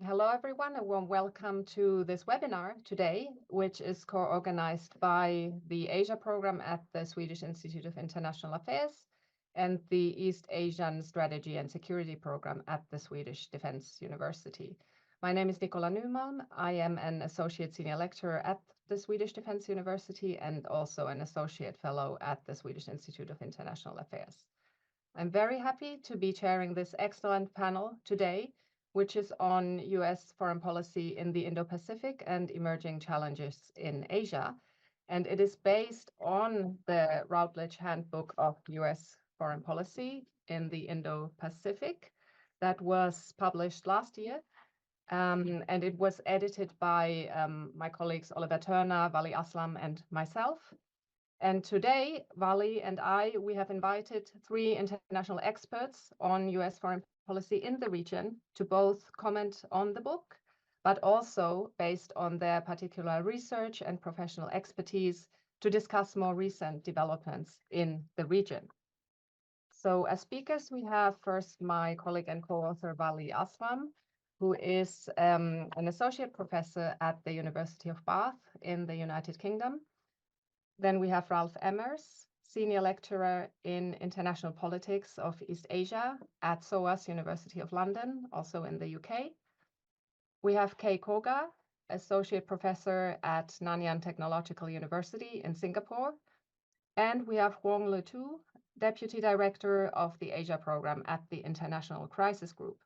Hello, everyone. A warm welcome to this webinar today, which is co-organized by the Asia program at the Swedish Institute of International Affairs and the East Asian Strategy and Security program at the Swedish Defense University. My name is Nicola Nymalm. I am an associate senior lecturer at the Swedish Defense University and also an associate fellow at the Swedish Institute of International Affairs. I'm very happy to be chairing this excellent panel today, which is on US foreign policy in the Indo Pacific and emerging challenges in Asia. And it is based on the Routledge Handbook of US foreign policy in the Indo Pacific that was published last year. And it was edited by my colleagues Oliver Turner, Wali Aslam, and myself. And today, Wali and we have invited three international experts on US foreign policy in the region to both comment on the book, but also based on their particular research and professional expertise to discuss more recent developments in the region. So as speakers, we have first my colleague and co-author Wali Aslam, who is an associate professor at the University of Bath in the United Kingdom. Then we have Ralph Emmers, senior lecturer in international politics of East Asia at SOAS University of London, also in the UK. We have Kei Koga, associate professor at Nanyang Technological University in Singapore. And we have Huang Letu, deputy director of the Asia program at the International Crisis Group.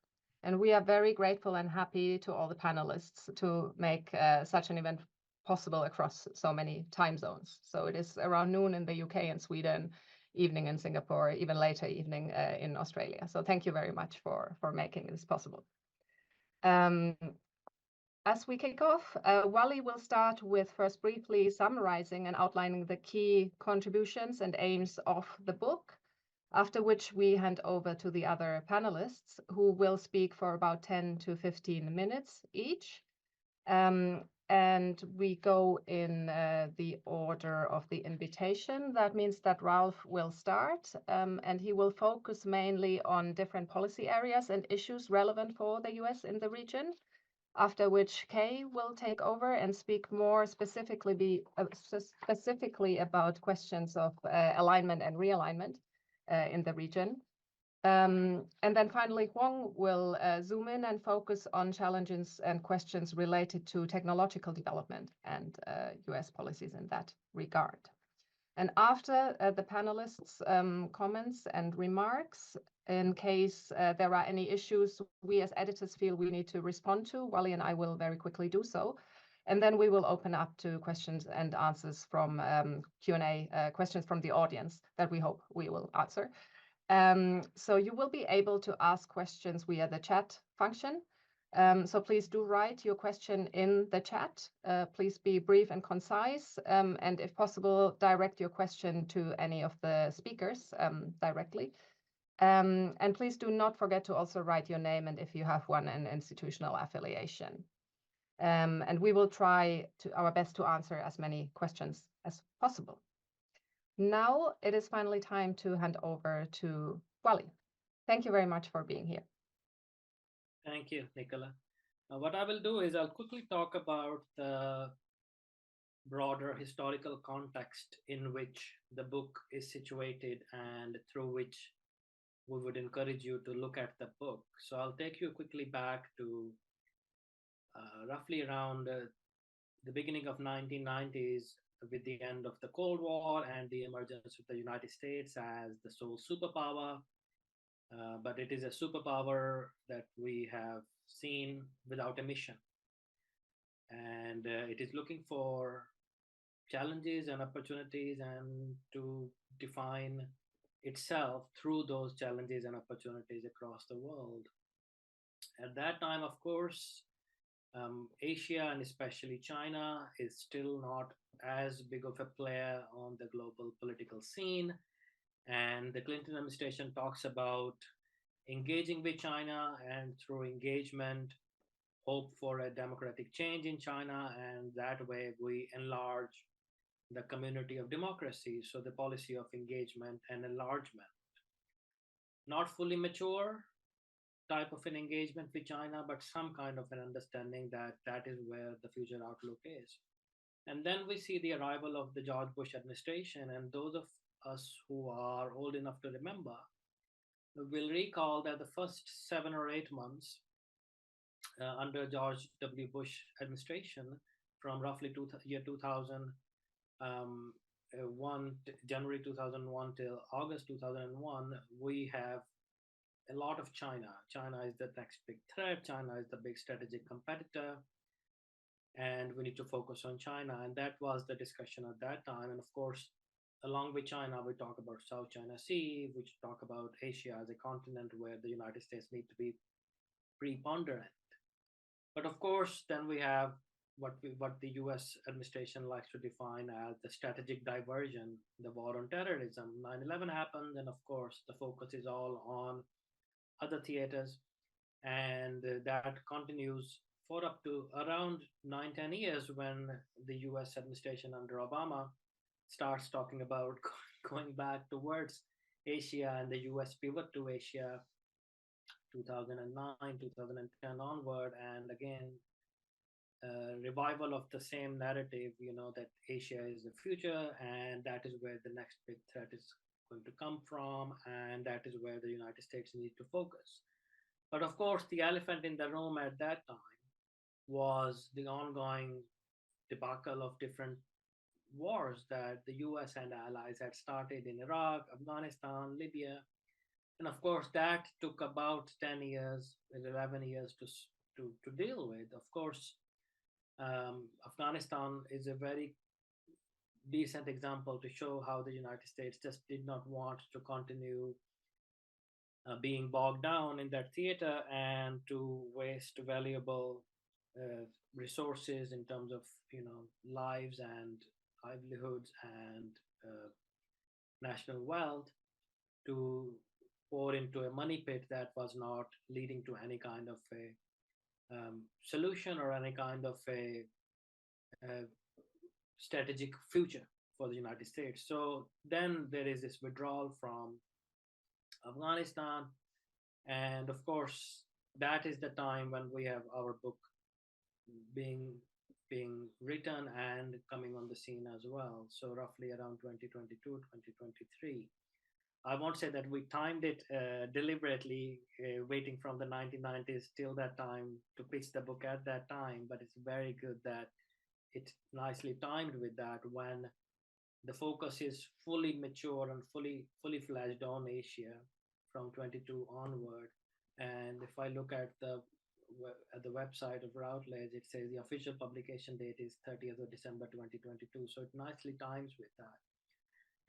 And we are very grateful and happy to all the panelists to make such an event possible across so many time zones. So it is around noon in the UK and Sweden, evening in Singapore, even later evening in Australia. So thank you very much for making this possible. As we kick off, Wali will start with first briefly summarizing and outlining the key contributions and aims of the book, after which we hand over to the other panelists who will speak for about 10 to 15 minutes each. And we go in the order of the invitation. That means that Ralph will start, and he will focus mainly on different policy areas and issues relevant for the US in the region, after which Kay will take over and speak more specifically about questions of alignment and realignment in the region. And then finally, Huang will zoom in and focus on challenges and questions related to technological development and US policies in that regard. And after the panelists' comments and remarks, in case there are any issues we as editors feel we need to respond to, Wali and I will very quickly do so. And then we will open up to questions and answers from Q&A questions from the audience that we hope we will answer. So you will be able to ask questions via the chat function. So please do write your question in the chat. Please be brief and concise, and if possible, direct your question to any of the speakers directly. And please do not forget to also write your name and if you have one, an institutional affiliation. And we will try our best to answer as many questions as possible. Now it is finally time to hand over to Wali. Thank you very much for being here. Thank you, Nicola. What I will do is I'll quickly talk about the broader historical context in which the book is situated and through which we would encourage you to look at the book. So I'll take you quickly back to roughly around the beginning of 1990s, with the end of the Cold War and the emergence of the United States as the sole superpower. But it is a superpower that we have seen without a mission. And it is looking for challenges and opportunities and to define itself through those challenges and opportunities across the world. At that time, of course, Asia and especially China is still not as big of a player on the global political scene. And the Clinton administration talks about engaging with China and through engagement, hope for a democratic change in China. And that way we enlarge the community of democracy. So the policy of engagement and enlargement. Not fully mature, type of an engagement with China, but some kind of an understanding that that is where the future outlook is. And then we see the arrival of the George Bush administration, and those of us who are old enough to remember will recall that the first 7 or 8 months under George W. Bush administration, from roughly year 2000, January 2001 till August 2001, we have a lot of China. China is the next big threat. China is the big strategic competitor, and we need to focus on China. And that was the discussion at that time. And of course, along with China, we talk about South China Sea, we talk about Asia as a continent where the United States need to be preponderant. But of course, then we have what the U.S. administration likes to define as the strategic diversion, the war on terrorism. 9/11 happened, and of course, the focus is all on other theaters, and that continues for up to around 9, 10 years when the U.S. administration under Obama starts talking about going back towards Asia, and the U.S. pivot to Asia 2009, 2010 onward, and again, revival of the same narrative, that Asia is the future, and that is where the next big threat is going to come from, and that is where the United States need to focus. But of course, the elephant in the room at that time was the ongoing debacle of different wars that the US and allies had started in Iraq, Afghanistan, Libya. And of course, that took about 10 years, 11 years to deal with. Of course, Afghanistan is a very decent example to show how the United States just did not want to continue being bogged down in that theater and to waste valuable resources in terms of lives and livelihoods and national wealth to pour into a money pit that was not leading to any kind of a solution or any kind of a strategic future for the United States. So then there is this withdrawal from Afghanistan. And of course, that is the time when we have our book being written and coming on the scene as well. So roughly around 2022, 2023. I won't say that we timed it deliberately, waiting from the 1990s till that time to pitch the book at that time, but it's very good that it nicely timed with that when the focus is fully mature and fully fledged on Asia from 22 onward. And if I look at the website of Routledge, it says the official publication date is 30th of December 2022. So it nicely times with that.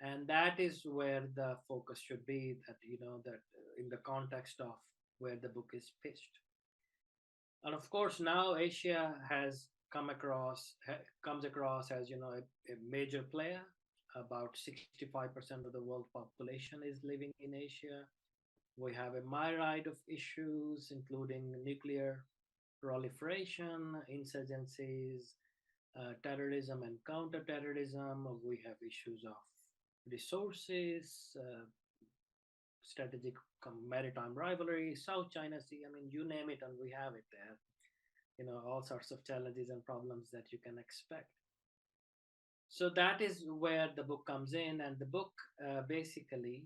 And that is where the focus should be, that that in the context of where the book is pitched. And of course, now Asia has comes across as a major player. About 65% of the world population is living in Asia. We have a myriad of issues, including nuclear proliferation, insurgencies, terrorism and counterterrorism. We have issues of resources, strategic maritime rivalry, South China Sea. I mean, you name it, and we have it there. All sorts of challenges and problems that you can expect. So that is where the book comes in, and the book basically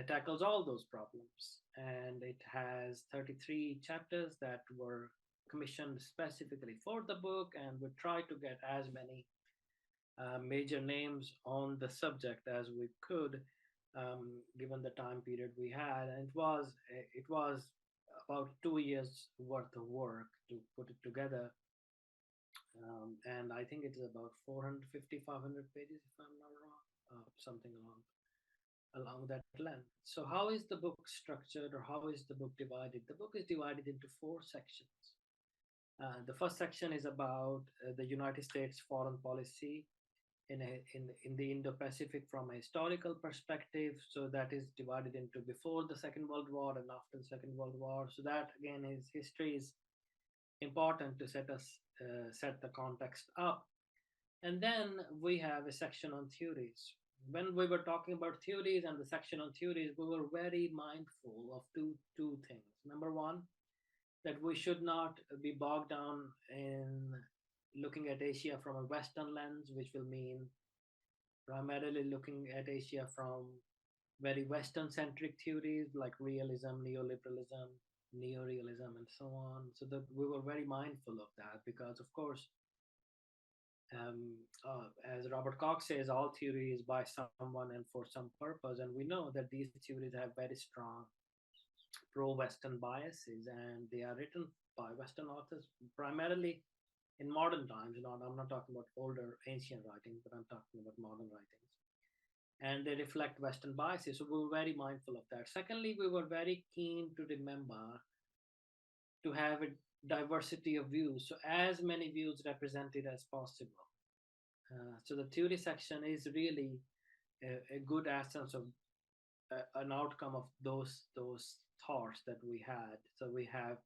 tackles all those problems. And it has 33 chapters that were commissioned specifically for the book, and we try to get as many major names on the subject as we could, given the time period we had. And it was about 2 years worth of work to put it together. And I think it is about 450, 500 pages, if I'm not wrong, something along that length. So how is the book structured, or how is the book divided? The book is divided into 4 sections. The first section is about the United States foreign policy in the Indo Pacific from a historical perspective. So that is divided into before the Second World War and after the Second World War. So that again is history is important to set the context up. And then we have a section on theories. When we were talking about theories and the section on theories, we were very mindful of two things. Number number one, that we should not be bogged down in looking at Asia from a Western lens, which will mean primarily looking at Asia from very Western centric theories like realism, neoliberalism, neorealism, and so on. So that we were very mindful of that because, of course, as Robert Cox says, all theory is by someone and for some purpose. And we know that these theories have very strong pro Western biases and they are written by Western authors primarily in modern times. I'm not talking about older ancient writings, but I'm talking about modern writings. And they reflect Western biases. So we were very mindful of that. Secondly, we were very keen to remember to have a diversity of views, so as many views represented as possible. So the theory section is really a good essence of an outcome of those thoughts that we had. So we have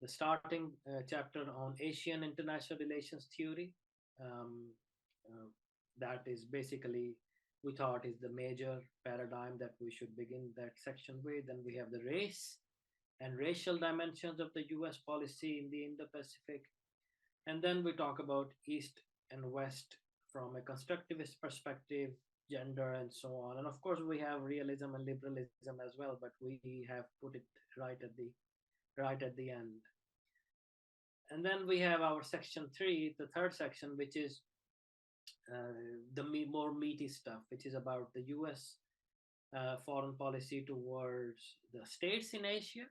the starting chapter on Asian international relations theory. Um, uh, that is basically we thought is the major paradigm that we should begin that section with. Then we have the race and racial dimensions of the US policy in the Indo Pacific. And then we talk about East and West from a constructivist perspective, gender, and so on. And of course, we have realism and liberalism as well, but we have put it right at the end. And then we have our section three, the third section, which is the more meaty stuff, which is about the U.S. Foreign policy towards the states in Asia,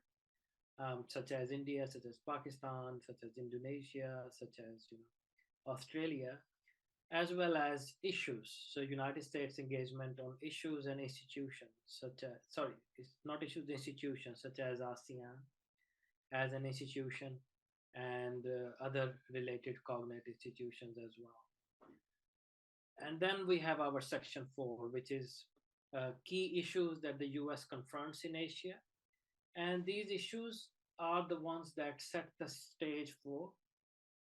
such as India, such as Pakistan, such as Indonesia, such as Australia, as well as issues. So United States engagement on issues and institutions, such as sorry, it's not issues, institutions such as ASEAN as an institution and other related cognate institutions as well. And then we have our section four, which is key issues that the US confronts in Asia. And these issues are the ones that set the stage for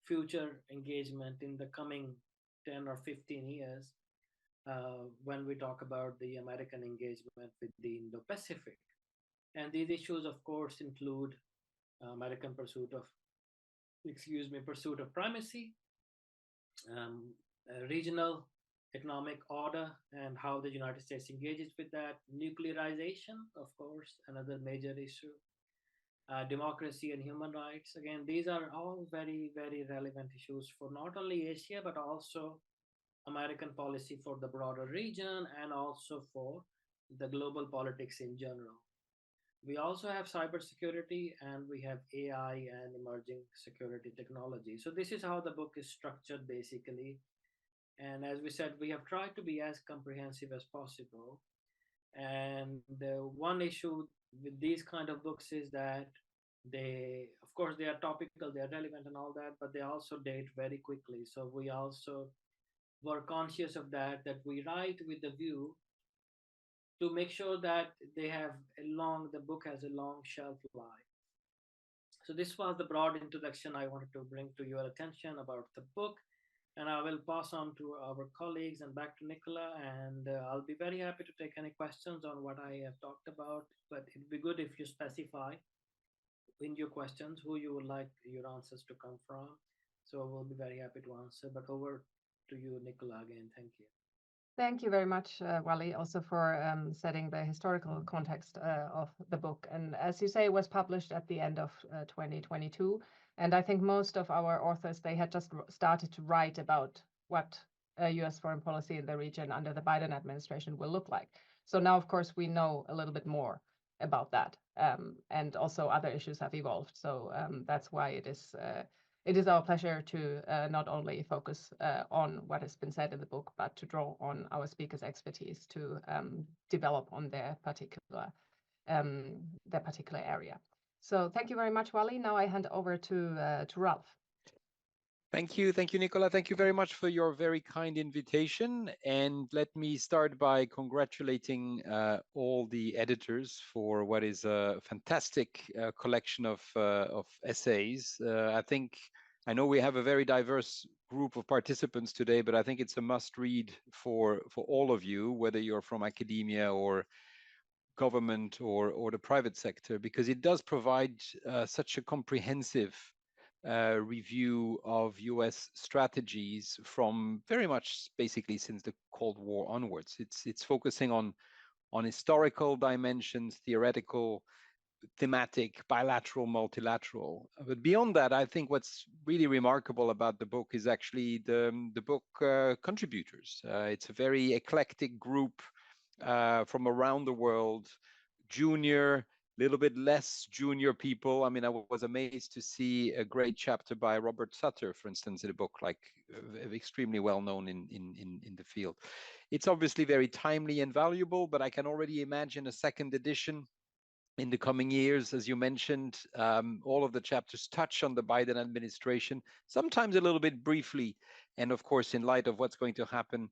future engagement in the coming 10 or 15 years when we talk about the American engagement with the Indo Pacific. And these issues, of course, include American pursuit of primacy, regional economic order and how the United States engages with that, nuclearization, of course, another major issue, democracy and human rights. Again, these are all very, very relevant issues for not only Asia, but also American policy for the broader region and also for the global politics in general. We also have cybersecurity and we have AI and emerging security technology. So this is how the book is structured basically. And as we said, we have tried to be as comprehensive as possible. And the one issue with these kind of books is that they, of course, they are topical, they are relevant and all that, but they also date very quickly. So we also were conscious of that, that we write with the view to make sure that the book has a long shelf life. So this was the broad introduction I wanted to bring to your attention about the book. And I will pass on to our colleagues and back to Nicola. And I'll be very happy to take any questions on what I have talked about. But it'd be good if you specify in your questions who you would like your answers to come from. So we'll be very happy to answer. But over to you, Nicola, again. Thank you. Thank you very much, Wali, also for setting the historical context of the book. And as you say, it was published at the end of 2022. And I think most of our authors, they had just started to write about what US foreign policy in the region under the Biden administration will look like. So now, of course, we know a little bit more about that. And also other issues have evolved. So that's why it is our pleasure to not only focus on what has been said in the book, but to draw on our speakers' expertise to develop on their particular area. So thank you very much, Wali. Now I hand over to Ralph. Thank you, Nicola. Thank you very much for your very kind invitation. And let me start by congratulating all the editors for what is a fantastic collection of essays. I know we have a very diverse group of participants today, but I think it's a must read for all of you, whether you're from academia or government or the private sector, because it does provide such a comprehensive review of US strategies from very much basically since the Cold War onwards. It's focusing on historical dimensions, theoretical, thematic, bilateral, multilateral. But beyond that, I think what's really remarkable about the book is actually the book contributors. It's a very eclectic group from around the world, junior, little bit less junior people. I mean, I was amazed to see a great chapter by Robert Sutter, for instance, in a book like extremely well known in the field. It's obviously very timely and valuable, but I can already imagine a second edition in the coming years. As you mentioned, all of the chapters touch on the Biden administration, sometimes a little bit briefly. And of course, in light of what's going to happen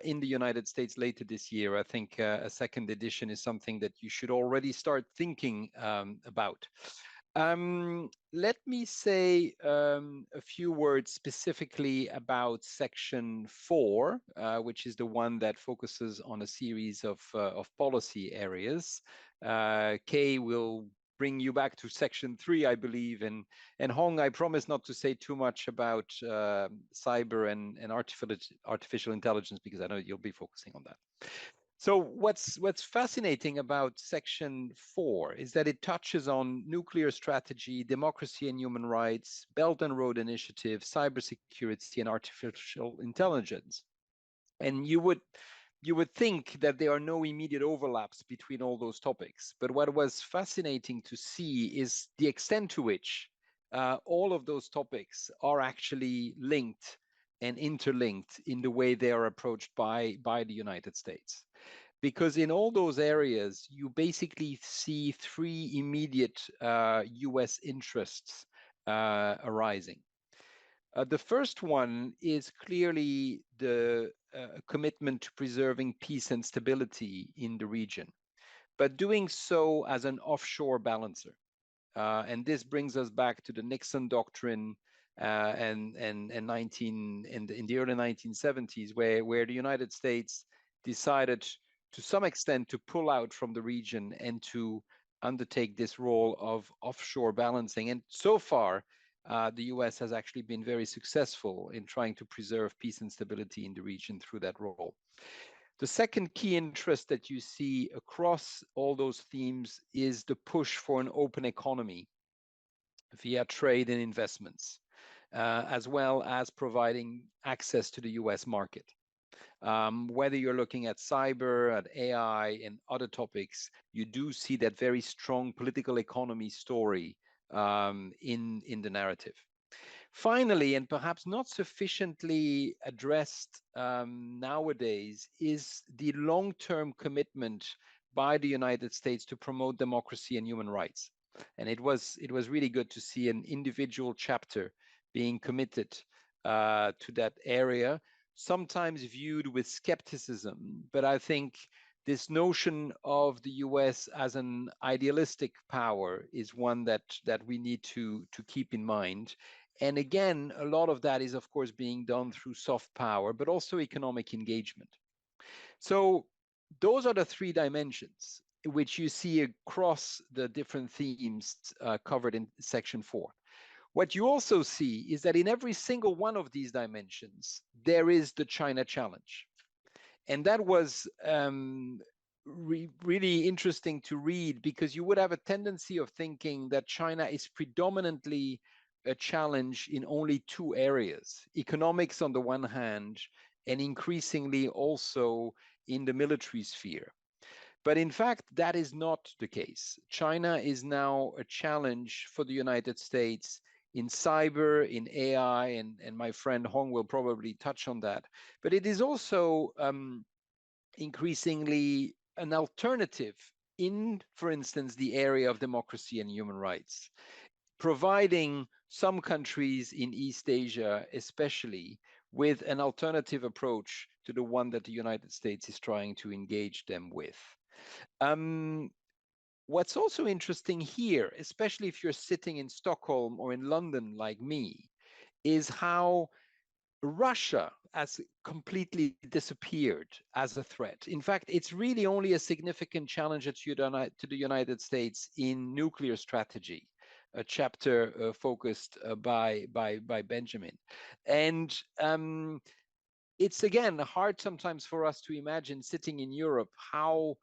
in the United States later this year, I think a second edition is something that you should already start thinking about. Let me say a few words specifically about section 4, which is the one that focuses on a series of policy areas. Kay will bring you back to section 3, I believe, and Hong, I promise not to say too much about cyber and artificial intelligence, because I know you'll be focusing on that. So what's fascinating about section 4 is that it touches on nuclear strategy, democracy and human rights, Belt and Road Initiative, cybersecurity, and artificial intelligence. And you would think that there are no immediate overlaps between all those topics. But what was fascinating to see is the extent to which all of those topics are actually linked and interlinked in the way they are approached by the United States. Because in all those areas, you basically see 3 immediate US interests arising. The first one is clearly the commitment to preserving peace and stability in the region, but doing so as an offshore balancer. And this brings us back to the Nixon doctrine and in the early 1970s, where the United States decided to some extent to pull out from the region and to undertake this role of offshore balancing. And so far, the US has actually been very successful in trying to preserve peace and stability in the region through that role. The second key interest that you see across all those themes is the push for an open economy via trade and investments, as well as providing access to the US market. Whether you're looking at cyber, at AI, and other topics, you do see that very strong political economy story in the narrative. Finally, and perhaps not sufficiently addressed nowadays, is the long-term commitment by the United States to promote democracy and human rights. And it was really good to see an individual chapter being committed to that area, sometimes viewed with skepticism. But I think this notion of the US as an idealistic power is one that we need to keep in mind. And again, a lot of that is, of course, being done through soft power, but also economic engagement. So those are the 3 dimensions which you see across the different themes covered in section 4. What you also see is that in every single one of these dimensions, there is the China challenge. And that was really interesting to read, because you would have a tendency of thinking that China is predominantly a challenge in only 2 areas, economics on the one hand, and increasingly also in the military sphere. But in fact, that is not the case. China is now a challenge for the United States in cyber, in AI, and my friend Hong will probably touch on that. But it is also increasingly an alternative in, for instance, the area of democracy and human rights, providing some countries in East Asia, especially, with an alternative approach to the one that the United States is trying to engage them with. What's also interesting here, especially if you're sitting in Stockholm or in London like me, is how Russia as completely disappeared as a threat. In fact, it's really only a significant challenge to the United States in nuclear strategy, a chapter focused by Benjamin. And it's again hard sometimes for us to imagine sitting in Europe how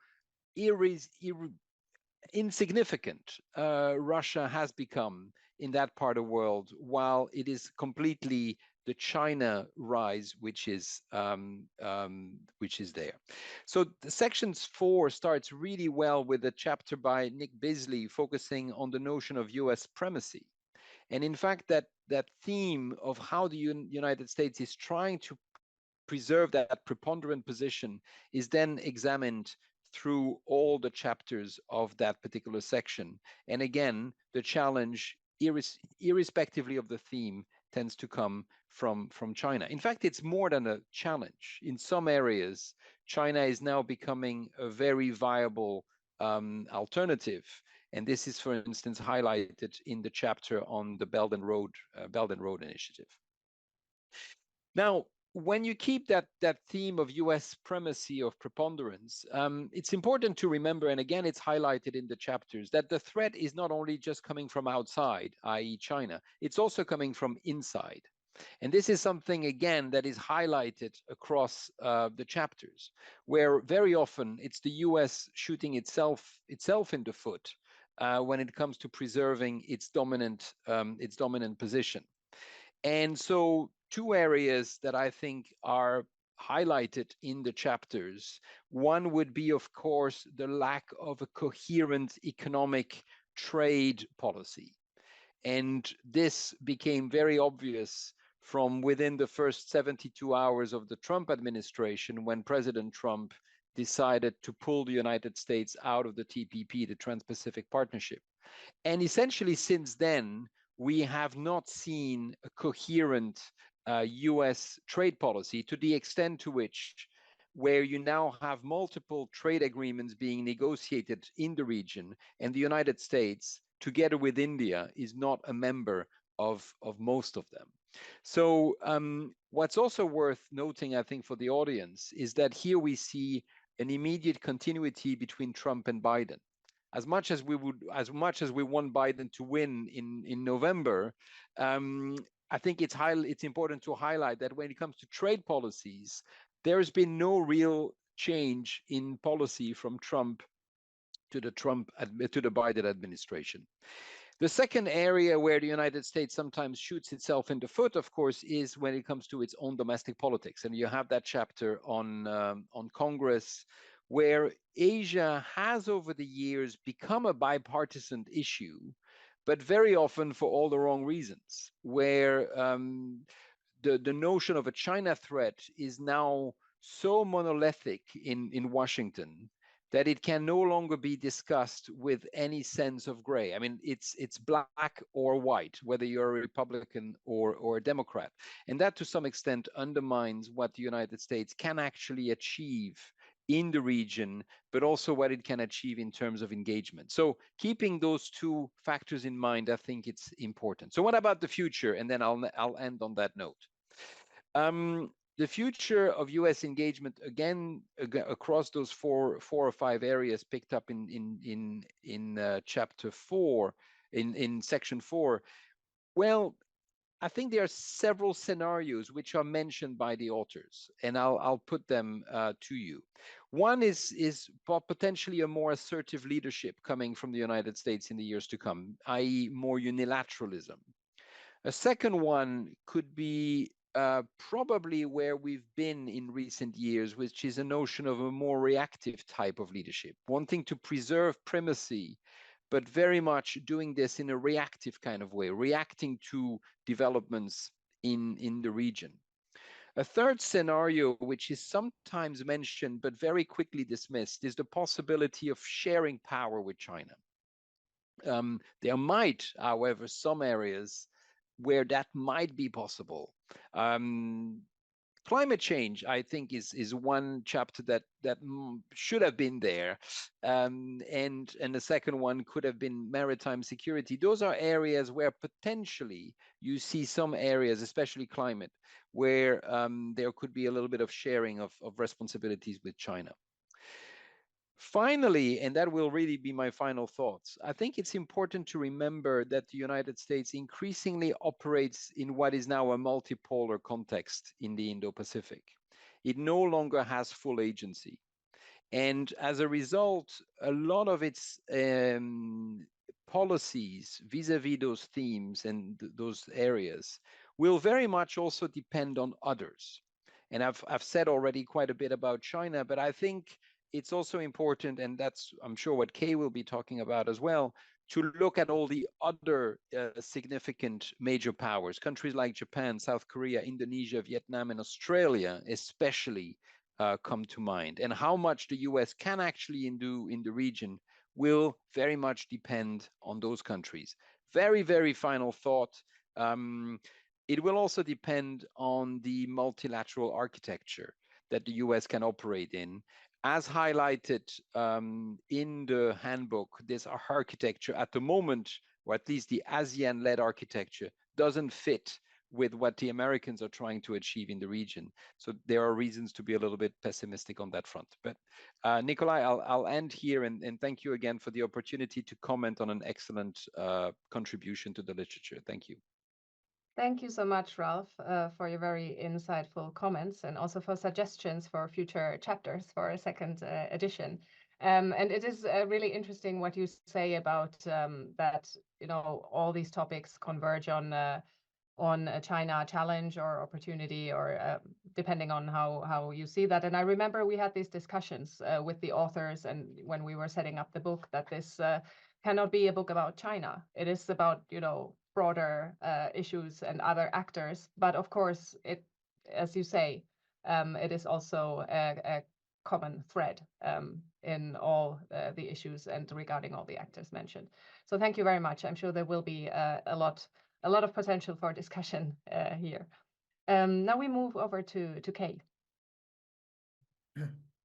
insignificant Russia has become in that part of the world, while it is completely the China rise which is there. So the sections 4 starts really well with a chapter by Nick Bisley focusing on the notion of U.S. primacy. And in fact, that theme of how the United States is trying to preserve that preponderant position is then examined through all the chapters of that particular section. And again, the challenge, irrespectively of the theme, tends to come from China. In fact, it's more than a challenge. In some areas, China is now becoming a very viable alternative. And this is, for instance, highlighted in the chapter on the Belt and Road Initiative. Now, when you keep that theme of U.S. primacy of preponderance, it's important to remember, and again, it's highlighted in the chapters, that the threat is not only just coming from outside, i.e. China, it's also coming from inside. And this is something, again, that is highlighted across the chapters, where very often it's the U.S. shooting itself in the foot when it comes to preserving its dominant position. And so 2 areas that I think are highlighted in the chapters. One would be, of course, the lack of a coherent economic trade policy. And this became very obvious from within the first 72 hours of the Trump administration, when President Trump decided to pull the United States out of the TPP, the Trans-Pacific Partnership. And essentially since then, we have not seen a coherent US trade policy, to the extent to which, where you now have multiple trade agreements being negotiated in the region, and the United States, together with India, is not a member of most of them. So what's also worth noting, I think, for the audience, is that here we see an immediate continuity between Trump and Biden. As much as we want Biden to win in November, I think it's important to highlight that when it comes to trade policies, there has been no real change in policy from Trump to the Biden administration. The second area where the United States sometimes shoots itself in the foot, of course, is when it comes to its own domestic politics. And you have that chapter on Congress, where Asia has over the years become a bipartisan issue, but very often for all the wrong reasons, where the notion of a China threat is now so monolithic in Washington that it can no longer be discussed with any sense of gray. I mean, it's black or white, whether you're a Republican or a Democrat. And that to some extent undermines what the United States can actually achieve in the region, but also what it can achieve in terms of engagement. So keeping those 2 factors in mind, I think it's important. So what about the future? And then I'll end on that note. The future of U.S. engagement, again, across those four or 5 areas picked up in chapter 4, in section 4. Well, I think there are several scenarios which are mentioned by the authors, and I'll put them to you. One is potentially a more assertive leadership coming from the United States in the years to come, i.e. more unilateralism. A second one could be probably where we've been in recent years, which is a notion of a more reactive type of leadership, wanting to preserve primacy, but very much doing this in a reactive kind of way, reacting to developments in the region. A third scenario, which is sometimes mentioned but very quickly dismissed, is the possibility of sharing power with China. There might, however, some areas where that might be possible. Climate change, I think, is one chapter that should have been there, and the second one could have been maritime security. Those are areas where potentially you see some areas, especially climate, where there could be a little bit of sharing of responsibilities with China. Finally, and that will really be my final thoughts, I think it's important to remember that the United States increasingly operates in what is now a multipolar context in the Indo Pacific. It no longer has full agency. And as a result, a lot of its policies vis-a-vis those themes and those areas will very much also depend on others. And I've said already quite a bit about China, but I think it's also important, and that's, I'm sure, what Kay will be talking about as well, to look at all the other significant major powers, countries like Japan, South Korea, Indonesia, Vietnam, and Australia, especially, come to mind. And how much the US can actually do in the region will very much depend on those countries. Very, very final thought. It will also depend on the multilateral architecture that the US can operate in. As highlighted in the handbook, this architecture at the moment, or at least the ASEAN-led architecture, doesn't fit with what the Americans are trying to achieve in the region. So there are reasons to be a little bit pessimistic on that front. But Nikolai, I'll end here, and thank you again for the opportunity to comment on an excellent contribution to the literature. Thank you. Thank you so much, Ralph, for your very insightful comments and also for suggestions for future chapters for a second edition. And it is really interesting what you say about that, you know, all these topics converge on a China challenge or opportunity, or depending on how you see that. And I remember we had these discussions with the authors, and when we were setting up the book, that this cannot be a book about China. It is about, you know, broader issues and other actors. But of course, it, as you say, it is also a common thread in all the issues and regarding all the actors mentioned. So thank you very much. I'm sure there will be a lot of potential for discussion here. Now we move over to Kay.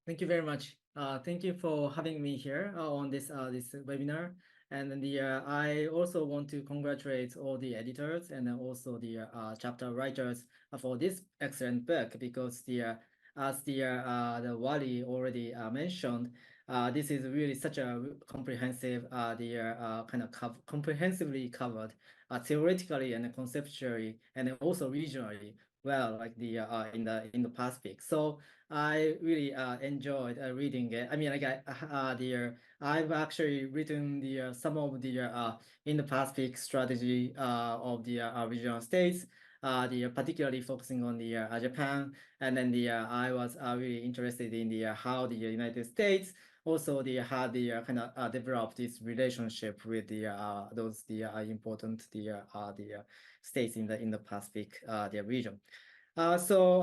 Thank you very much. Thank you for having me here on this webinar. And I also want to congratulate all the editors and also the chapter writers for this excellent book, because as the Wali already mentioned, this is really such a comprehensive, kind of comprehensively covered theoretically and conceptually and also regionally well, like in the Pacific. So I really enjoyed reading it. I mean, like I've actually written some of the in the Pacific strategy of the regional states, particularly focusing on the Japan, and then I was really interested in the how the United States also had kind of developed this relationship with those important states in the Pacific region. So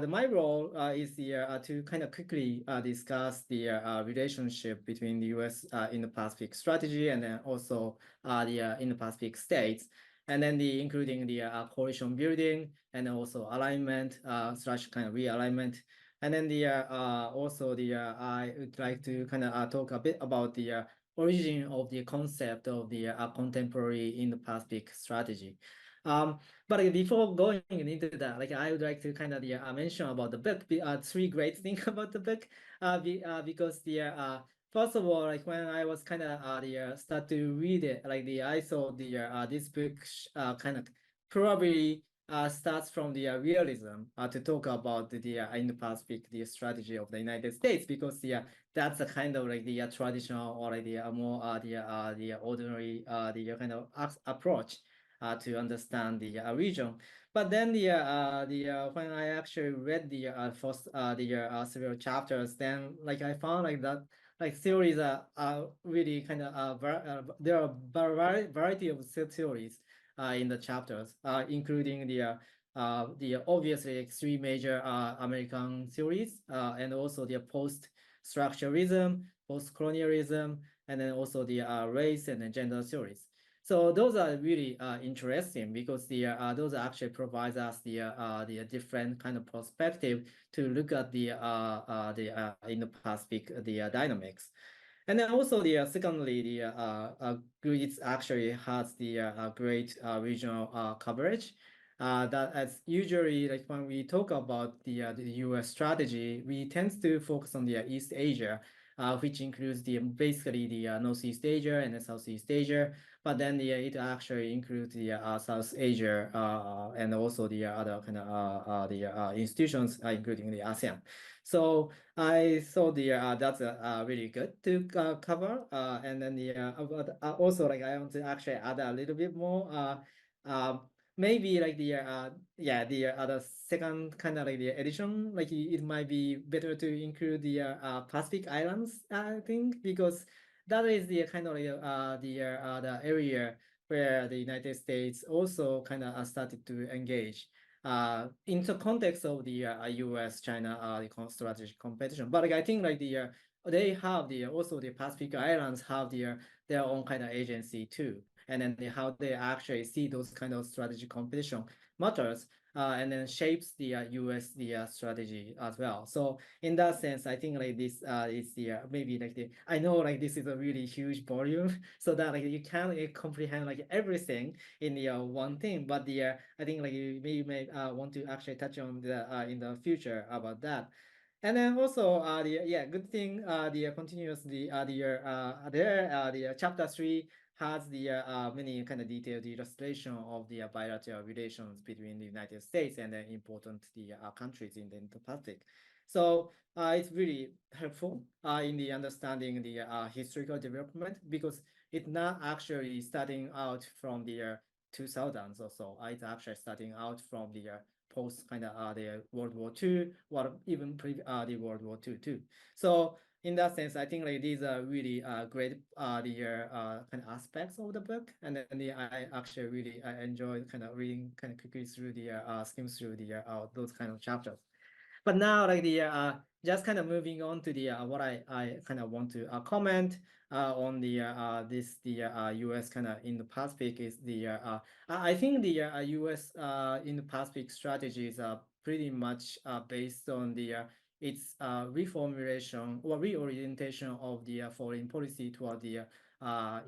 my role is to kind of quickly discuss the relationship between the U.S. Indo-Pacific strategy and then also the Indo-Pacific states, and then including the coalition building and also alignment slash kind of realignment. And then also I would like to kind of talk a bit about the origin of the concept of the contemporary Indo-Pacific strategy. But before going into that, like I would like to kind of mention about the book. Three great things about the book, because first of all, like when I was kind of start to read it, like I saw this book kind of probably starts from the realism to talk about the Indo-Pacific strategy of the United States, because that's a kind of like the traditional or like the more the ordinary the kind of approach to understand the region. But then when I actually read the first several chapters, then like I found like that like theories are really kind of there are variety of theories in the chapters, including the obviously three major American theories, and also the post-structuralism, post-colonialism, and then also the race and gender theories. So those are really interesting because those actually provides us the different kind of perspective to look at the Indo-Pacific dynamics. And then also secondly, GRIDS actually has the great regional coverage. That as usually, like when we talk about the US strategy, we tend to focus on the East Asia, which includes basically the Northeast Asia and the Southeast Asia. But then it actually includes the South Asia and also the other kind of institutions, including the ASEAN. So I thought that's really good to cover. And then also like I want to actually add a little bit more. Maybe like the other second kind of like the edition, like it might be better to include the Pacific Islands, I think, because that is the kind of the area where the United States also kind of started to engage in the context of the US-China strategic competition. But like, I think like they have also the Pacific Islands have their own kind of agency too, and then how they actually see those kind of strategic competition matters. And then shapes the US strategy as well. So in that sense, I think like this is maybe like I know like this is a really huge volume, so that like you can't comprehend like everything in the one thing. But I think like you may want to actually touch on the in the future about that. And then also good thing the continuous the chapter 3 has the many kind of detailed illustration of the bilateral relations between the United States and the important countries in the Indo-Pacific. So it's really helpful in the understanding the historical development, because it's not actually starting out from the 2000s or so. It's actually starting out from the post kind of the World War II, or even the World War II too. So in that sense, I think like these are really great kind of aspects of the book, and then I actually really enjoyed kind of reading kind of quickly through the skim through the those kind of chapters. But now like just kind of moving on to the what I kind of want to comment on the US kind of in the Pacific is I think the US in the Pacific strategies are pretty much based on its reformulation or reorientation of the foreign policy toward the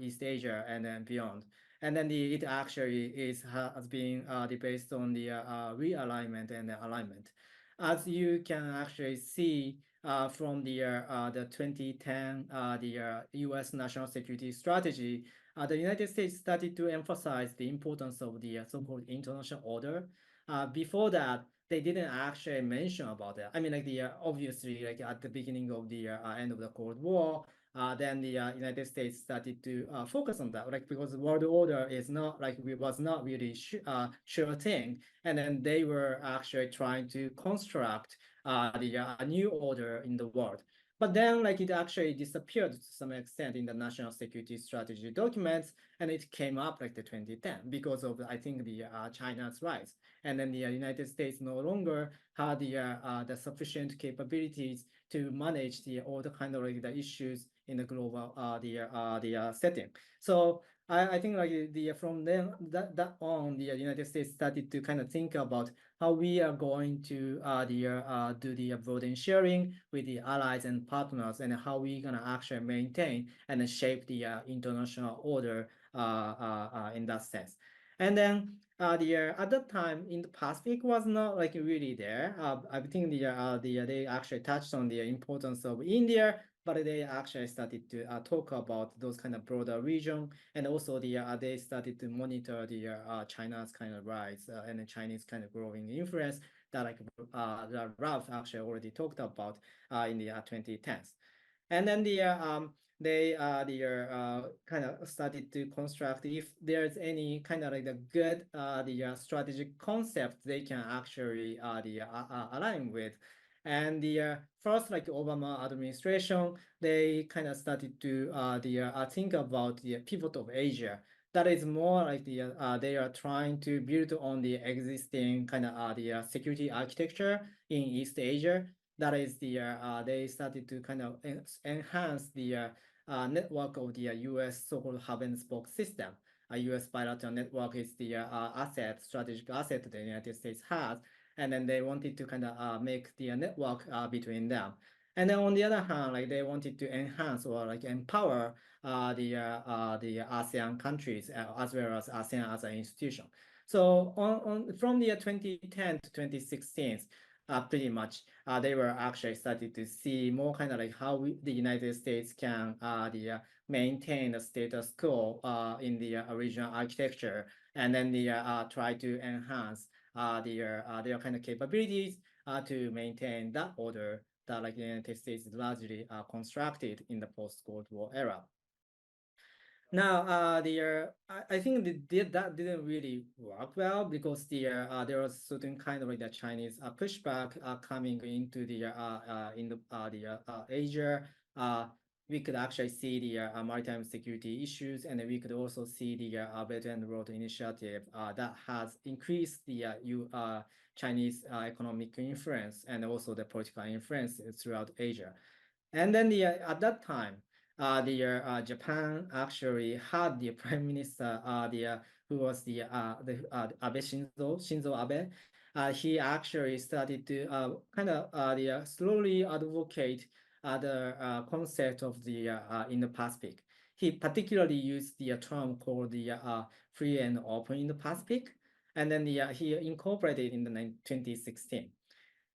East Asia and then beyond. And then it actually has been based on the realignment and the alignment. As you can actually see from the 2010 U.S. national security strategy, the United States started to emphasize the importance of the so-called international order. Before that, they didn't actually mention about that. I mean, like obviously, like at the beginning of the end of the Cold War, then the United States started to focus on that, like because the world order is not like was not really sure thing, and then they were actually trying to construct the new order in the world. But then, like it actually disappeared to some extent in the national security strategy documents, and it came up like the 2010 because of I think the China's rise, and then the United States no longer had the sufficient capabilities to manage all the kind of like the issues in the global setting. So I think like from then that on the United States started to kind of think about how we are going to do the burden sharing with the allies and partners, and how we gonna actually maintain and shape the international order in that sense. And then at that time in the Pacific was not like really there. I think they actually touched on the importance of India, but they actually started to talk about those kind of broader region, and also they started to monitor the China's kind of rise and the Chinese kind of growing influence that like that Ralph actually already talked about in the 2010s. And then they kind of started to construct if there's any kind of like the good strategic concept they can actually align with. And the first like Obama administration, they kind of started to think about the pivot of Asia. That is more like they are trying to build on the existing kind of the security architecture in East Asia. That is they started to kind of enhance the network of the US so-called hub and spoke system. U.S. bilateral network is the strategic asset the United States has, and then they wanted to kind of make the network between them. And then on the other hand, like they wanted to enhance or like empower the ASEAN countries as well as ASEAN as an institution. So from the 2010 to 2016, pretty much they were actually started to see more kind of like how the United States can maintain the status quo in the regional architecture, and then try to enhance their kind of capabilities to maintain that order that like the United States largely constructed in the post-Cold War era. Now, I think that didn't really work well because there was certain kind of like the Chinese pushback coming into the Asia. We could actually see the maritime security issues, and then we could also see the Belt and Road Initiative that has increased the Chinese economic influence and also the political influence throughout Asia. And then at that time, Japan actually had the prime minister, who was the Abe Shinzo Abe. He actually started to kind of slowly advocate the concept of the Indo Pacific. He particularly used the term called the free and open Indo Pacific, and then he incorporated in the 2016.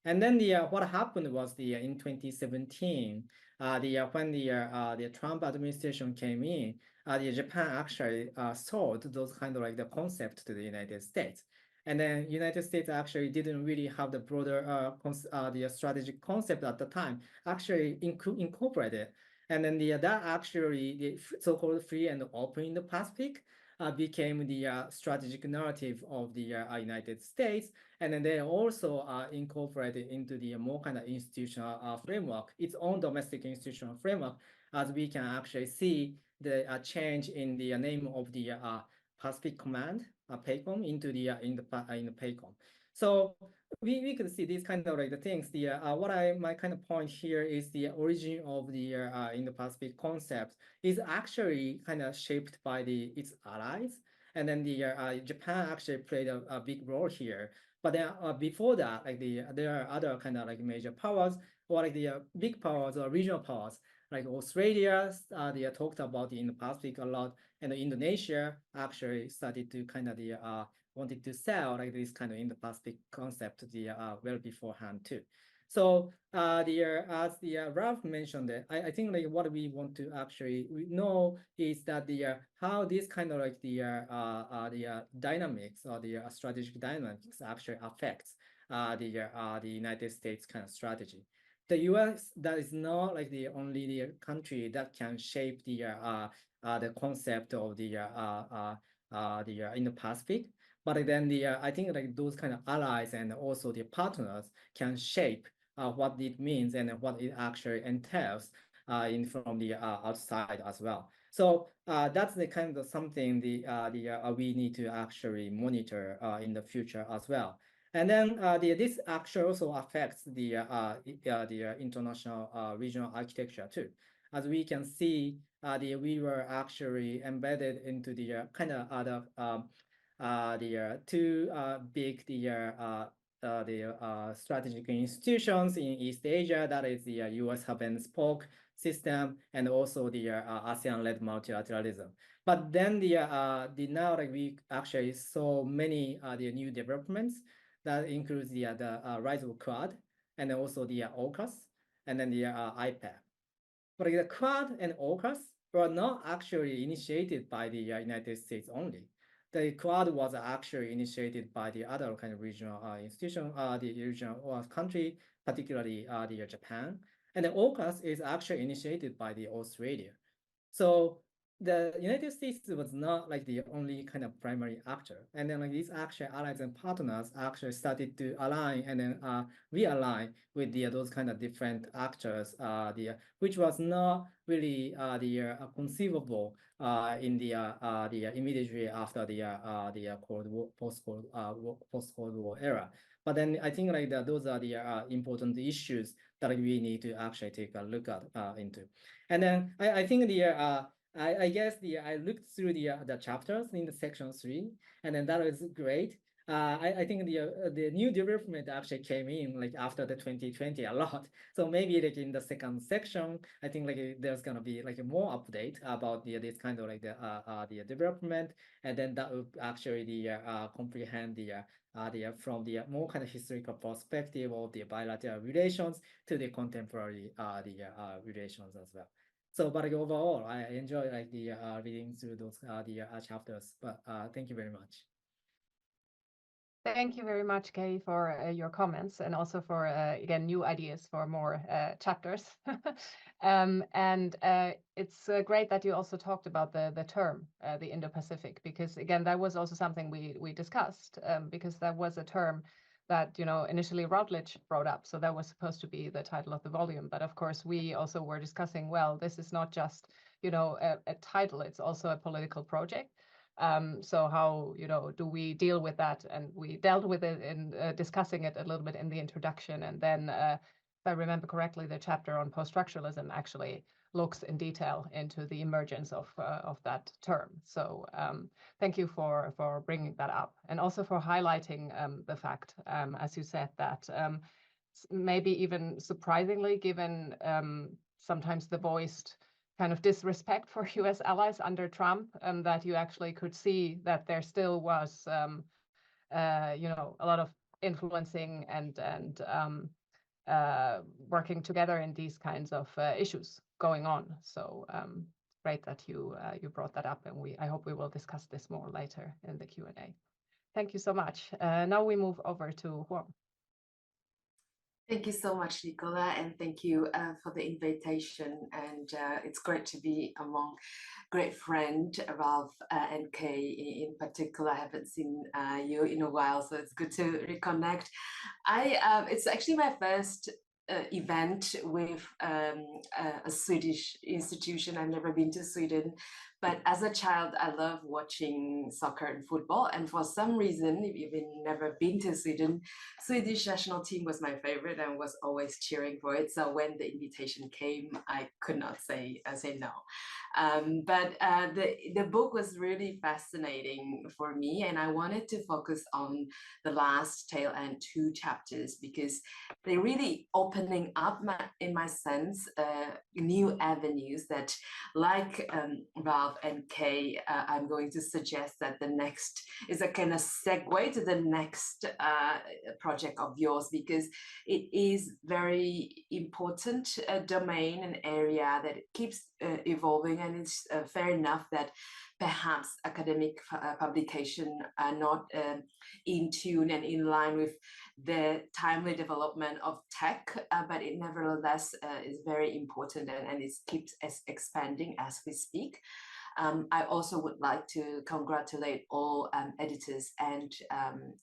And then what happened was in 2017, when the Trump administration came in, Japan actually sold those kind of like the concept to the United States. And then United States actually didn't really have the broader the strategic concept at the time, actually incorporated. And then that actually the so-called free and open in the Pacific became the strategic narrative of the United States. And then they also incorporated into the more kind of institutional framework, its own domestic institutional framework, as we can actually see the change in the name of the Pacific Command, PACOM, into the PACOM. So we could see these kind of like the things. My kind of point here is the origin of the Indo-Pacific concept is actually kind of shaped by its allies, and then Japan actually played a big role here. But then before that, like there are other kind of like major powers or like the big powers or regional powers, like Australia. They talked about the Indo-Pacific a lot, and Indonesia actually started to kind of wanted to sell like this kind of Indo-Pacific concept well beforehand too. So as Ralph mentioned, I think like what we want to actually know is that how this kind of like the dynamics or the strategic dynamics actually affects the United States kind of strategy. The U.S. that is not like the only country that can shape the concept of the Indo-Pacific. But then I think like those kind of allies and also the partners can shape what it means and what it actually entails from the outside as well. So that's the kind of something we need to actually monitor in the future as well. And then this actually also affects the international regional architecture too. As we can see, we were actually embedded into the kind of other two big strategic institutions in East Asia, that is the U.S. hub and spoke system, and also the ASEAN-led multilateralism. But then now like we actually saw many the new developments that includes the rise of Quad, and then also the AUKUS, and then the IPAC. But the Quad and AUKUS were not actually initiated by the United States only. The Quad was actually initiated by the other kind of regional institution, the regional country, particularly the Japan. And the AUKUS is actually initiated by the Australia. So the United States was not like the only kind of primary actor. And then like these actual allies and partners actually started to align and then realign with those kind of different actors, which was not really conceivable in the immediately after the Cold War, post-Cold War era. But then I think like those are the important issues that we need to actually take a look at into. And then I think I guess I looked through the chapters in the section 3, and then that was great. I think the new development actually came in like after the 2020 a lot. So maybe like in the second section, I think like there's gonna be like a more update about this kind of like the development, and then that would actually comprehend the from the more kind of historical perspective of the bilateral relations to the contemporary relations as well. So, but like, overall, I enjoy like the reading through those chapters. But thank you very much. Thank you very much, Kay, for your comments and also for, again, new ideas for more chapters. And it's great that you also talked about the term, the Indo Pacific, because again, that was also something we discussed, because that was a term that, you know, initially Routledge brought up. So that was supposed to be the title of the volume. But of course, we also were discussing, well, this is not just, you know, a title, it's also a political project. So how, you know, do we deal with that? And we dealt with it in discussing it a little bit in the introduction. And then, if I remember correctly, the chapter on post-structuralism actually looks in detail into the emergence of that term. So thank you for bringing that up, and also for highlighting the fact, as you said, that maybe even surprisingly, given sometimes the voiced kind of disrespect for US allies under Trump, that you actually could see that there still was, you know, a lot of influencing and working together in these kinds of issues going on. So great that you brought that up, and I hope we will discuss this more later in the Q&A. Thank you so much. Now we move over to Huang. Thank you so much, Nicola, and thank you for the invitation. And it's great to be among great friend Ralph and Kay in particular. I haven't seen you in a while, so it's good to reconnect. It's actually my first event with a Swedish institution. I've never been to Sweden, but as a child, I love watching soccer and football. And for some reason, even never been to Sweden, Swedish national team was my favorite and was always cheering for it. So when the invitation came, I could not say no. But the book was really fascinating for me, and I wanted to focus on the last tail end 2 chapters because they really opening up, in my sense, new avenues that, like Ralph and Kay, I'm going to suggest that the next is a kind of segue to the next project of yours, because it is very important domain and area that keeps evolving, and it's fair enough that perhaps academic publication are not in tune and in line with the timely development of tech, but it nevertheless is very important, and it keeps expanding as we speak. I also would like to congratulate all editors and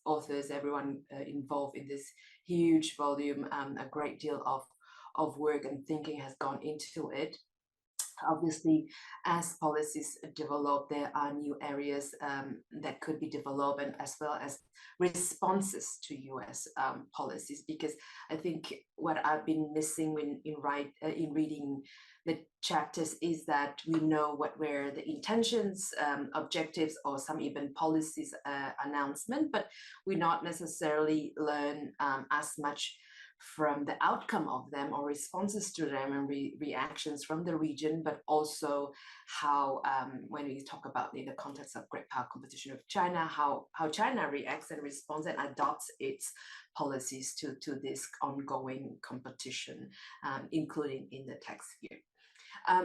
authors, everyone involved in this huge volume. A great deal of work and thinking has gone into it. Obviously, as policies develop, there are new areas that could be developed, and as well as responses to US policies, because I think what I've been missing in reading the chapters is that we know what were the intentions, objectives, or some even policies announcement, but we not necessarily learn as much from the outcome of them or responses to them and reactions from the region, but also how, when we talk about in the context of great power competition with China, how China reacts and responds and adopts its policies to this ongoing competition, including in the tech sphere.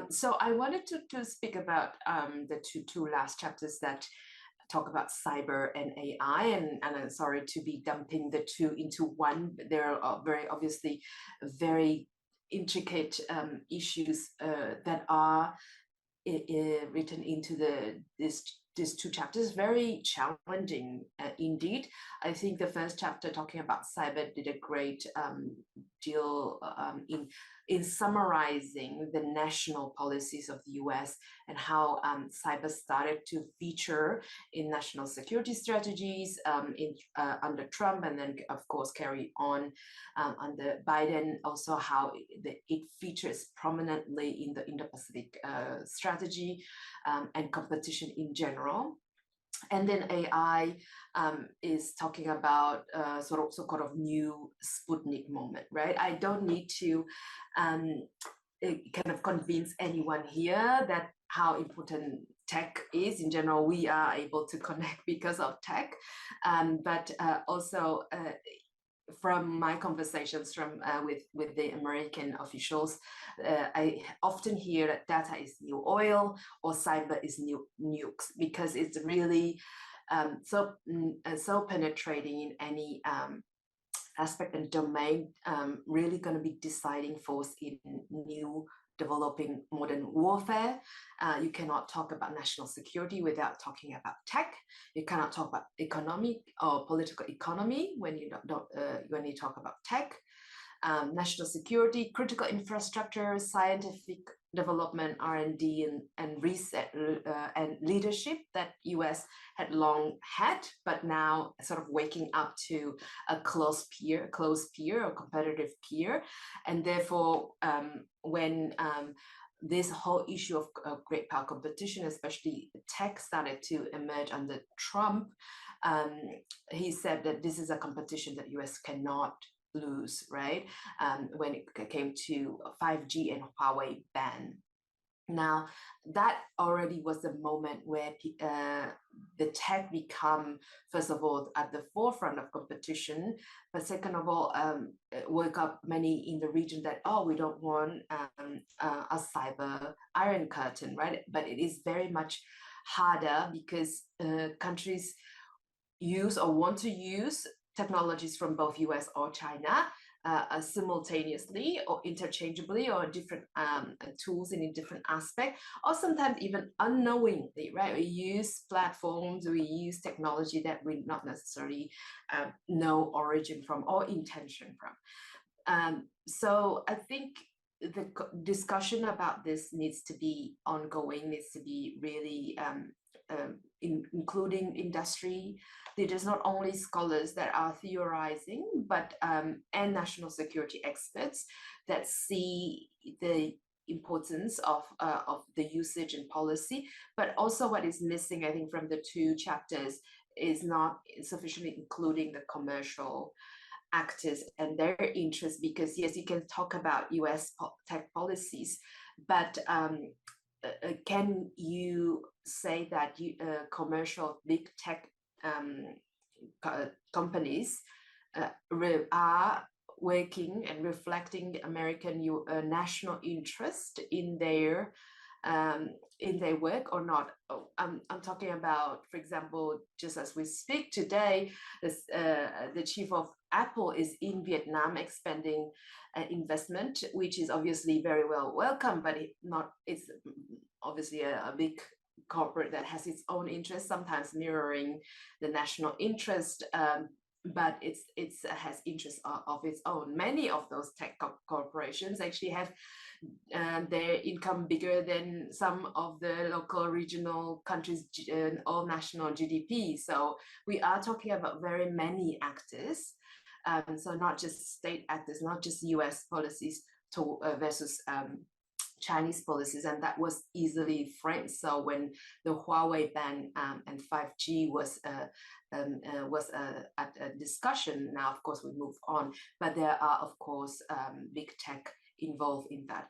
So I wanted to speak about the two last chapters that talk about cyber and AI, and I'm sorry to be dumping the two into one. There are very obviously very intricate issues that are written into these 2 chapters, very challenging indeed. I think the first chapter talking about cyber did a great deal in in summarizing the national policies of the US and how cyber started to feature in national security strategies under Trump, and then of course carry on under Biden, also how it features prominently in the Indo Pacific strategy and competition in general. And then AI is talking about sort of new Sputnik moment, right? I don't need to kind of convince anyone here that how important tech is. In general, we are able to connect because of tech, but also from my conversations with the American officials, I often hear that data is new oil or cyber is new nukes, because it's really so penetrating in any aspect and domain, really going to be deciding force in new developing modern warfare. You cannot talk about national security without talking about tech. You cannot talk about economic or political economy when you when you talk about tech. National security, critical infrastructure, scientific development, R&D, and reset and leadership that US had long had, but now sort of waking up to a close peer or competitive peer. And therefore, when this whole issue of great power competition, especially tech, started to emerge under Trump, he said that this is a competition that US cannot lose, right? When it came to 5G and Huawei ban. Now, that already was the moment where the tech become, first of all, at the forefront of competition, but second of all, woke up many in the region that, oh, we don't want a cyber iron curtain, right? But it is very much harder because countries use or want to use technologies from both US or China simultaneously or interchangeably, or different tools in a different aspect, or sometimes even unknowingly, right? We use platforms, we use technology that we not necessarily know origin from or intention from. So I think the discussion about this needs to be ongoing, needs to be really including industry leaders, not only scholars that are theorizing, but and national security experts that see the importance of the usage and policy. But also what is missing, I think, from the two chapters is not sufficiently including the commercial actors and their interests, because yes, you can talk about US tech policies, but can you say that commercial big tech companies are working and reflecting the American national interest in their work or not? I'm talking about, for example, just as we speak today, the chief of Apple is in Vietnam expanding investment, which is obviously very well welcome, but it's obviously a big corporate that has its own interest, sometimes mirroring the national interest, but it has interests of its own. Many of those tech corporations actually have their income bigger than some of the local regional countries' all national GDP. So we are talking about very many actors. So not just state actors, not just US policies versus Chinese policies, and that was easily framed. So when the Huawei ban and 5G was at a discussion, now of course we move on, but there are of course big tech involved in that.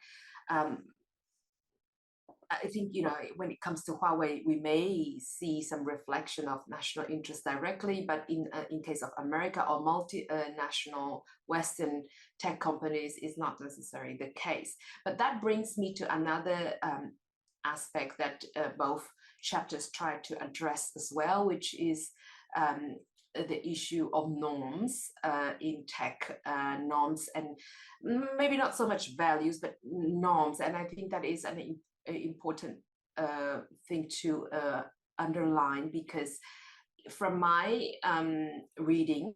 I think, when it comes to Huawei, we may see some reflection of national interest directly, but in case of America or multinational Western tech companies, is not necessarily the case. But that brings me to another aspect that both chapters try to address as well, which is the issue of norms in tech, norms, and maybe not so much values, but norms. And I think that is an important thing to underline, because from my reading,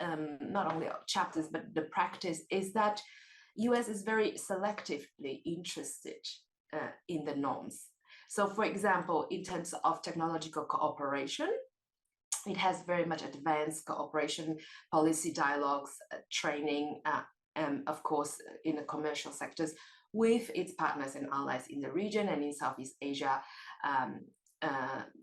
not only chapters, but the practice is that US is very selectively interested in the norms. So for example, in terms of technological cooperation, it has very much advanced cooperation, policy dialogues, training, and of course, in the commercial sectors with its partners and allies in the region and in Southeast Asia.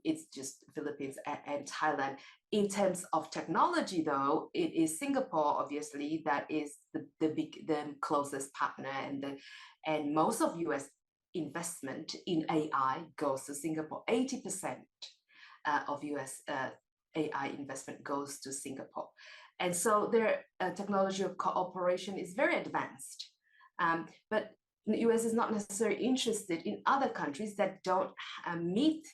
It's just Philippines and Thailand. In terms of technology, though, it is Singapore, obviously, that is the closest partner, and most of US investment in AI goes to Singapore. 80% of US AI investment goes to Singapore. And so their technological cooperation is very advanced. But the US is not necessarily interested in other countries that don't meet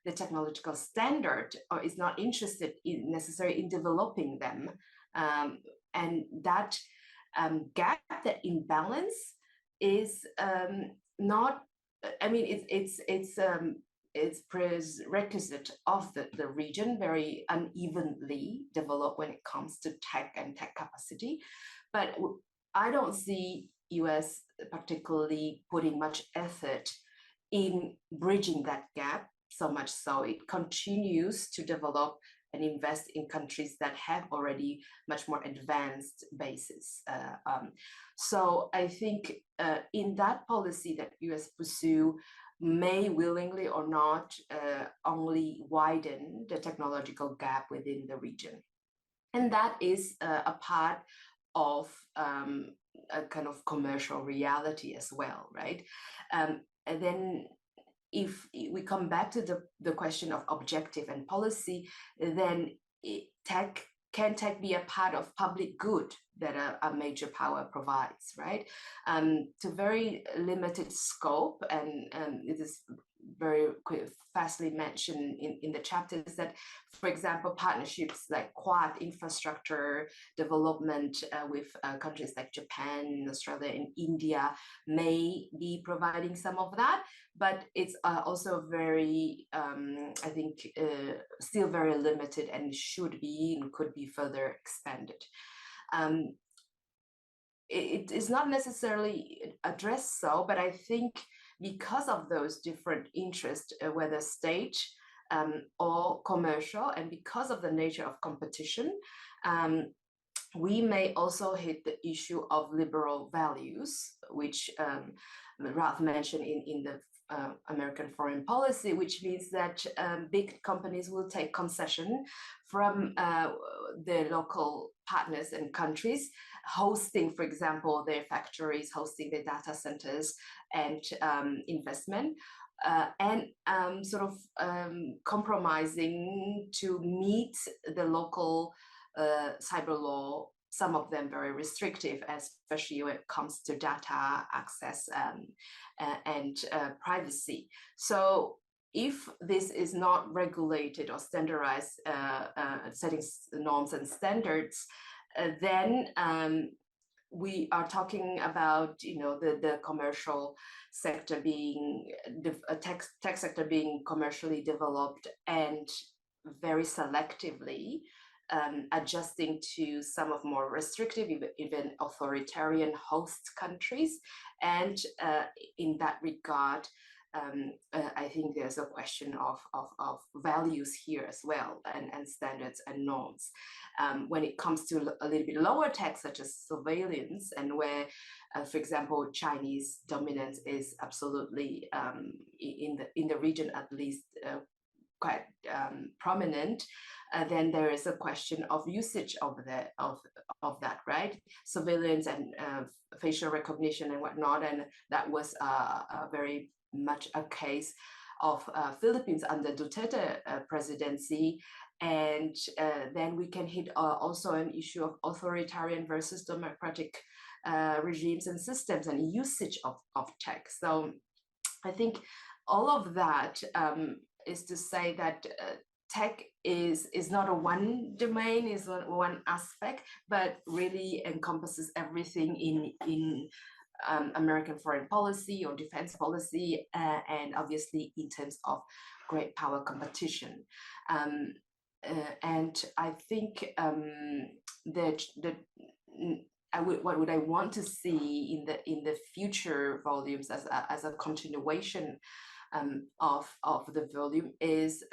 the technological standard, or is not interested in necessarily in developing them. And that gap, that imbalance is not, I mean, it's prerequisite of the region, very unevenly developed when it comes to tech and tech capacity. But I don't see US particularly putting much effort in bridging that gap, so much so it continues to develop and invest in countries that have already much more advanced bases. So I think in that policy that US pursue may willingly or not only widen the technological gap within the region. And that is a part of a kind of commercial reality as well, right? And then if we come back to the question of objective and policy, then can tech be a part of public good that a major power provides, right? To very limited scope, and it is very fastly mentioned in the chapters that, for example, partnerships like Quad infrastructure development with countries like Japan, Australia, and India may be providing some of that, but it's also very, I think, still very limited and should be and could be further expanded. It is not necessarily addressed so, but I think because of those different interests, whether state or commercial, and because of the nature of competition, we may also hit the issue of liberal values, which Ralph mentioned in the American foreign policy, which means that big companies will take concession from their local partners and countries, hosting, for example, their factories, hosting their data centers and investment, and sort of compromising to meet the local cyber law, some of them very restrictive, especially when it comes to data access and privacy. So if this is not regulated or standardized, setting norms and standards, then we are talking about, you know, the commercial sector being, tech sector being commercially developed and very selectively adjusting to some of more restrictive, even authoritarian host countries. And in that regard, I think there's a question of values here as well, and standards and norms. When it comes to a little bit lower tech, such as surveillance, and where, for example, Chinese dominance is absolutely in the region at least quite prominent, then there is a question of usage of that, right? Surveillance and facial recognition and whatnot, and that was very much a case of Philippines under Duterte presidency. And then we can hit also an issue of authoritarian versus democratic regimes and systems and usage of tech. So I think all of that is to say that tech is not a one domain, is one aspect, but really encompasses everything in American foreign policy or defense policy, and obviously in terms of great power competition. And I think that what would I want to see in the future volumes as a continuation of the volume is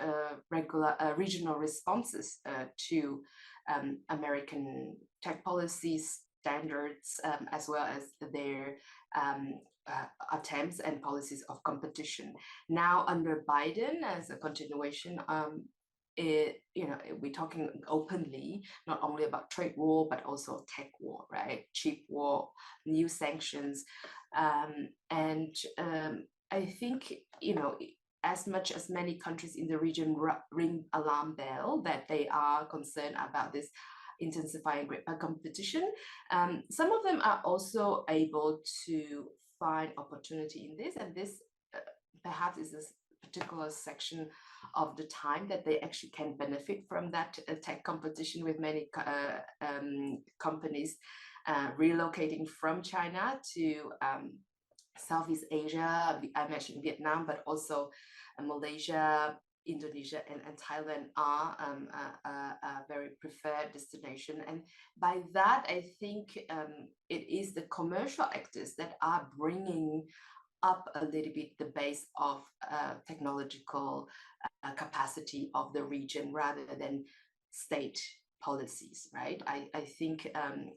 regional responses to American tech policies, standards, as well as their attempts and policies of competition. Now under Biden, as a continuation, we're talking openly not only about trade war but also tech war, right? Chip war, new sanctions, and I think as much as many countries in the region ring alarm bell that they are concerned about this intensifying great power competition, some of them are also able to find opportunity in this, and this perhaps is this particular section of the time that they actually can benefit from that tech competition, with many companies relocating from China to Southeast Asia. I mentioned Vietnam, but also Malaysia, Indonesia, and Thailand are a very preferred destination. And by that, I think it is the commercial actors that are bringing up a little bit the base of technological capacity of the region rather than state policies, right? I think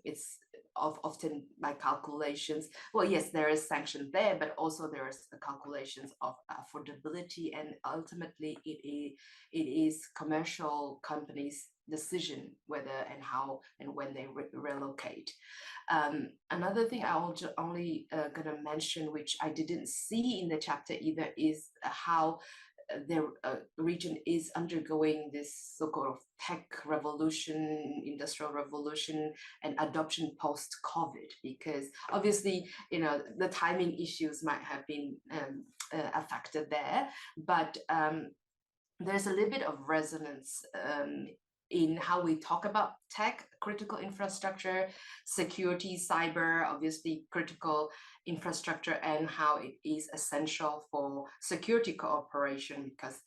it's often by calculations. Well, yes, there is sanction there, but also there is calculations of affordability, and ultimately it is commercial companies' decision whether and how and when they relocate. Another thing I will only gonna mention, which I didn't see in the chapter either, is how the region is undergoing this so-called tech revolution, industrial revolution, and adoption post-COVID, because obviously, the timing issues might have been a factor there, but there's a little bit of resonance in how we talk about tech, critical infrastructure, security, cyber, obviously critical infrastructure, and how it is essential for security cooperation, because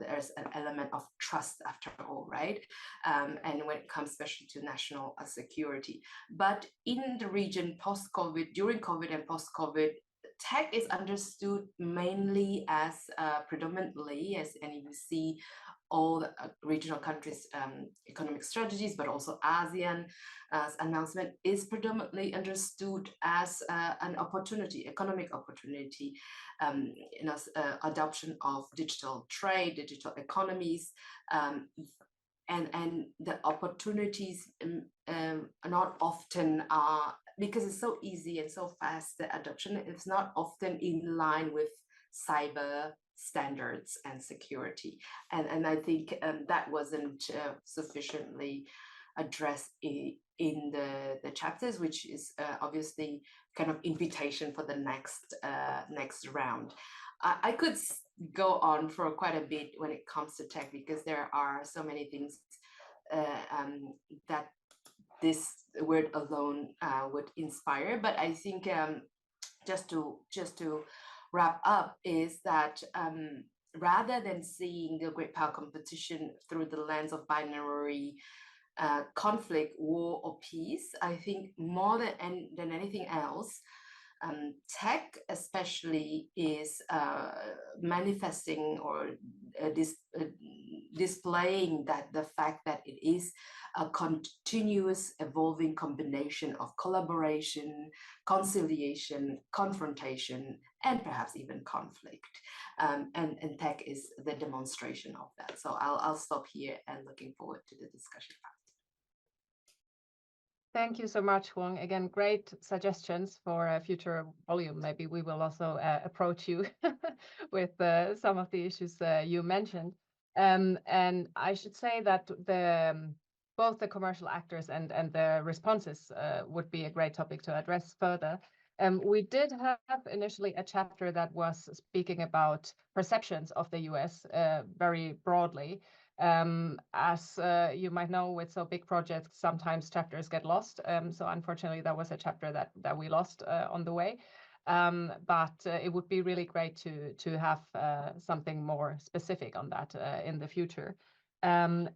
there's an element of trust after all, right? And when it comes especially to national security. But in the region post-COVID, during COVID and post-COVID, tech is understood mainly as predominantly, and you see all the regional countries' economic strategies, but also ASEAN announcement is predominantly understood as an opportunity, economic opportunity, adoption of digital trade, digital economies, and the opportunities not often are, because it's so easy and so fast, the adoption is not often in line with cyber standards and security. And I think that wasn't sufficiently addressed in the chapters, which is obviously kind of invitation for the next round. I could go on for quite a bit when it comes to tech, because there are so many things that this word alone would inspire. But I think just to wrap up is that rather than seeing the great power competition through the lens of binary conflict, war, or peace, I think more than anything else, tech especially is manifesting or displaying that the fact that it is a continuous evolving combination of collaboration, conciliation, confrontation, and perhaps even conflict. And tech is the demonstration of that. So I'll stop here and looking forward to the discussion. Thank you so much, Huong. Again, great suggestions for a future volume. Maybe we will also approach you with some of the issues you mentioned. And I should say that both the commercial actors and the responses would be a great topic to address further. We did have initially a chapter that was speaking about perceptions of the US very broadly. As you might know, with so big projects, sometimes chapters get lost. So unfortunately, that was a chapter that we lost on the way. But it would be really great to have something more specific on that in the future. And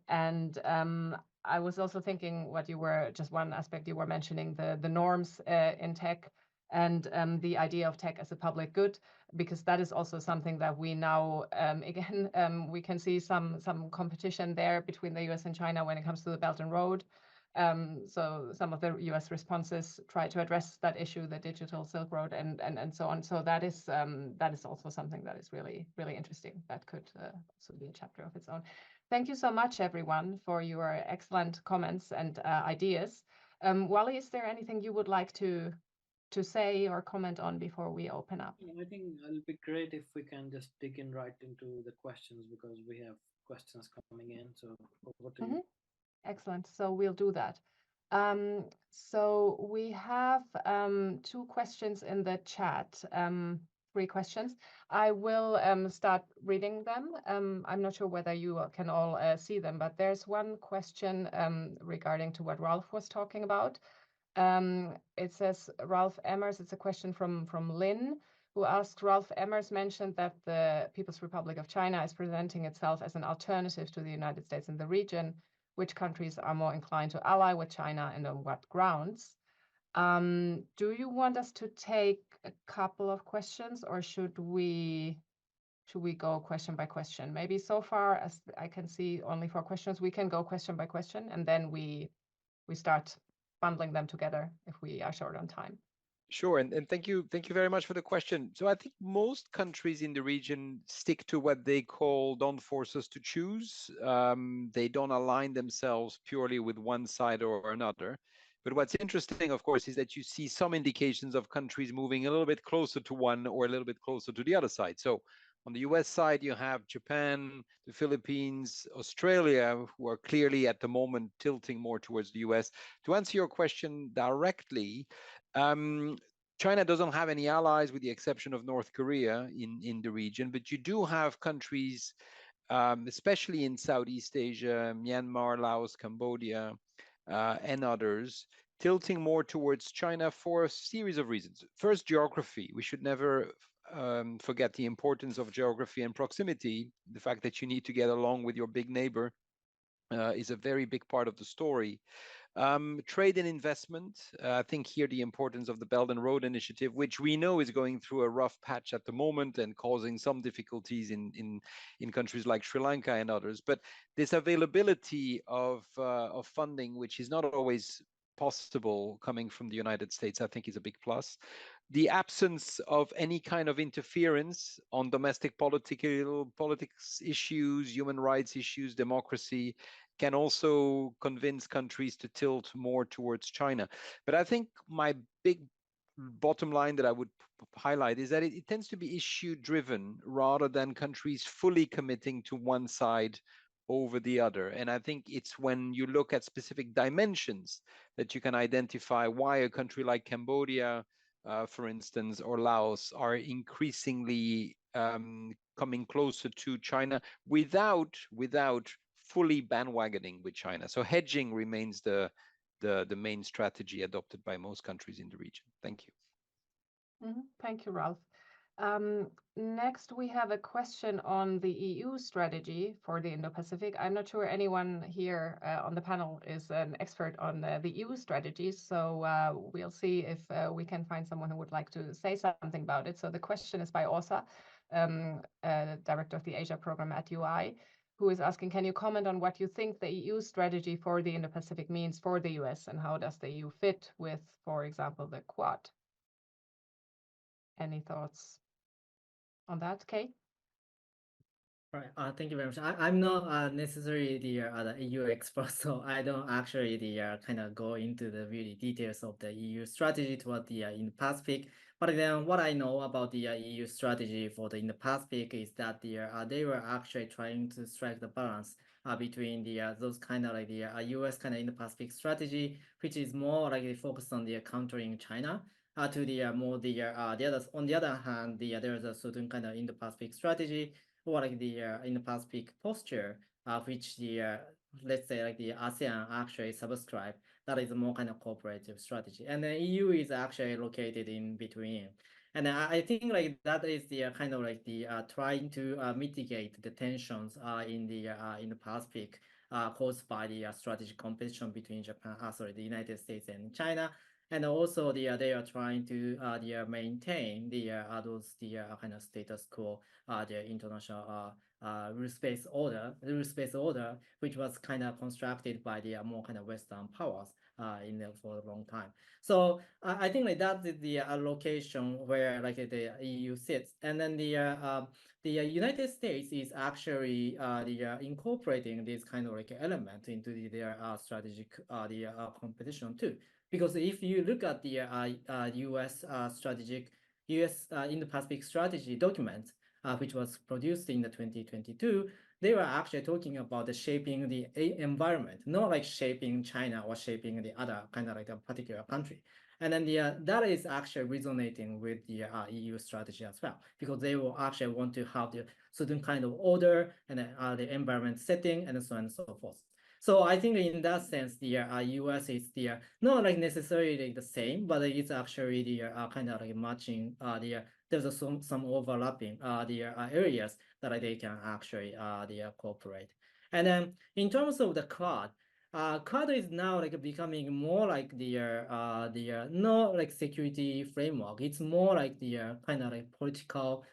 I was also thinking what you were, just one aspect you were mentioning, the norms in tech, and the idea of tech as a public good, because that is also something that we now, again, we can see some competition there between the US and China when it comes to the Belt and Road. So some of the US responses try to address that issue, the digital Silk Road, and so on. So that is also something that is really, really interesting. That could also be a chapter of its own. Thank you so much, everyone, for your excellent comments and ideas. Wally, is there anything you would like to say or comment on before we open up? I think it'll be great if we can just dig in right into the questions, because we have questions coming in. So over to you. Excellent. So we'll do that. So we have 2 questions in the chat, 3 questions. I will start reading them. I'm not sure whether you can all see them, but there's one question regarding to what Ralph was talking about. It says Ralph Emmers. It's a question from Lynn, who asked, Ralph Emmers mentioned that the People's Republic of China is presenting itself as an alternative to the United States in the region. Which countries are more inclined to ally with China and on what grounds? Do you want us to take a couple of questions, or should we go question by question? Maybe so far as I can see only 4 questions, we can go question by question, and then we start bundling them together if we are short on time. Sure, and thank you very much for the question. So I think most countries in the region stick to what they call don't force us to choose. They don't align themselves purely with one side or another. But what's interesting, of course, is that you see some indications of countries moving a little bit closer to one or a little bit closer to the other side. So on the US side, you have Japan, the Philippines, Australia, who are clearly at the moment tilting more towards the US. To answer your question directly, China doesn't have any allies with the exception of North Korea in the region, but you do have countries, especially in Southeast Asia, Myanmar, Laos, Cambodia, and others, tilting more towards China for a series of reasons. First, geography. We should never forget the importance of geography and proximity. The fact that you need to get along with your big neighbor is a very big part of the story. Trade and investment. I think here the importance of the Belt and Road Initiative, which we know is going through a rough patch at the moment and causing some difficulties in countries like Sri Lanka and others. But this availability of funding, which is not always possible coming from the United States, I think is a big plus. The absence of any kind of interference on domestic politics issues, human rights issues, democracy, can also convince countries to tilt more towards China. But I think my big bottom line that I would highlight is that it tends to be issue driven rather than countries fully committing to one side over the other. And I think it's when you look at specific dimensions that you can identify why a country like Cambodia, for instance, or Laos are increasingly coming closer to China without fully bandwagoning with China. So hedging remains the main strategy adopted by most countries in the region. Thank you. Thank you, Ralph. Next, we have a question on the EU strategy for the Indo Pacific. I'm not sure anyone here on the panel is an expert on the EU strategies, so we'll see if we can find someone who would like to say something about it. So the question is by Åsa, Director of the Asia Program at UI, who is asking, can you comment on what you think the EU strategy for the Indo Pacific means for the US, and how does the EU fit with, for example, the Quad? Any thoughts on that, Kay? Right. Thank you very much. I'm not necessarily the EU expert, so I don't actually kind of go into the really details of the EU strategy toward the Indo-Pacific. But then what I know about the EU strategy for the Indo-Pacific is that they were actually trying to strike the balance between those kind of like the US kind of Indo-Pacific strategy, which is more like focused on the countering China. To the more the others. On the other hand, there's a certain kind of Indo-Pacific strategy or like the Indo-Pacific posture, which let's say like the ASEAN actually subscribe. That is a more kind of cooperative strategy, and the EU is actually located in between. And I think like that is the kind of like the trying to mitigate the tensions in the Pacific caused by the strategic competition between the United States and China. And also they are trying to maintain those kind of status quo, the international rules-based order, which was kind of constructed by the more kind of Western powers for a long time. So I think like that is the location where like the EU sits, and then the United States is actually incorporating this kind of like element into their strategic competition too. Because if you look at the U.S. U.S. Indo-Pacific strategy document, which was produced in the 2022, they were actually talking about the shaping the environment, not like shaping China or shaping the other kind of like a particular country. And then that is actually resonating with the EU strategy as well, because they will actually want to have the certain kind of order and the environment setting and so on and so forth. So I think in that sense, the US is not like necessarily the same, but it's actually the kind of like matching there's some overlapping areas that they can actually cooperate. And then in terms of the Quad, Quad is now like becoming more like the not like security framework. It's more like the kind of like political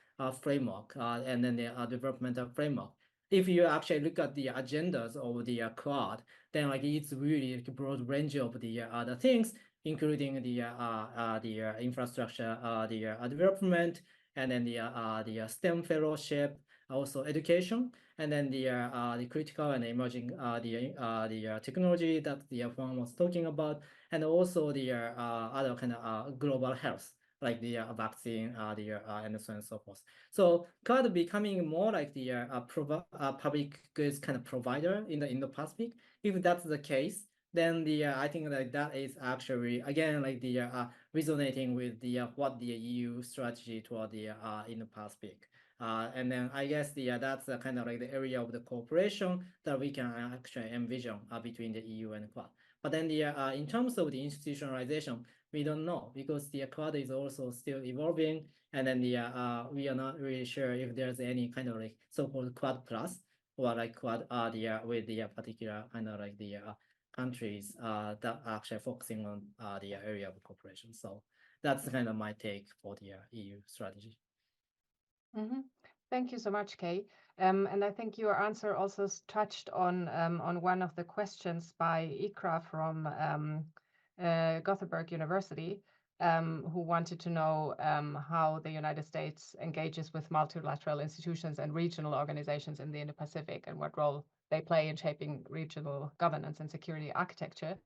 framework and then the developmental framework. If you actually look at the agendas of the Quad, then like it's really like a broad range of the other things, including the infrastructure, the development, and then the STEM fellowship, also education, and then the critical and emerging the technology that the Juan was talking about, and also the other kind of global health, like the vaccine, and so on and so forth. So cloud becoming more like the public goods kind of provider in the Indo-Pacific. If that's the case, then I think that is actually again like the resonating with the what the EU strategy toward the Indo-Pacific. And then I guess that's kind of like the area of the cooperation that we can actually envision between the EU and Quad. But then in terms of the institutionalization, we don't know, because the Quad is also still evolving, and then we are not really sure if there's any kind of like so-called Quad plus or like Quad with the particular kind of like the countries that are actually focusing on the area of cooperation. So that's kind of my take for the EU strategy. Mm-hmm. Thank you so much, Kay. And I think your answer also touched on one of the questions by Ikra from Gothenburg University, who wanted to know how the United States engages with multilateral institutions and regional organizations in the Indo-Pacific, and what role they play in shaping regional governance and security architecture.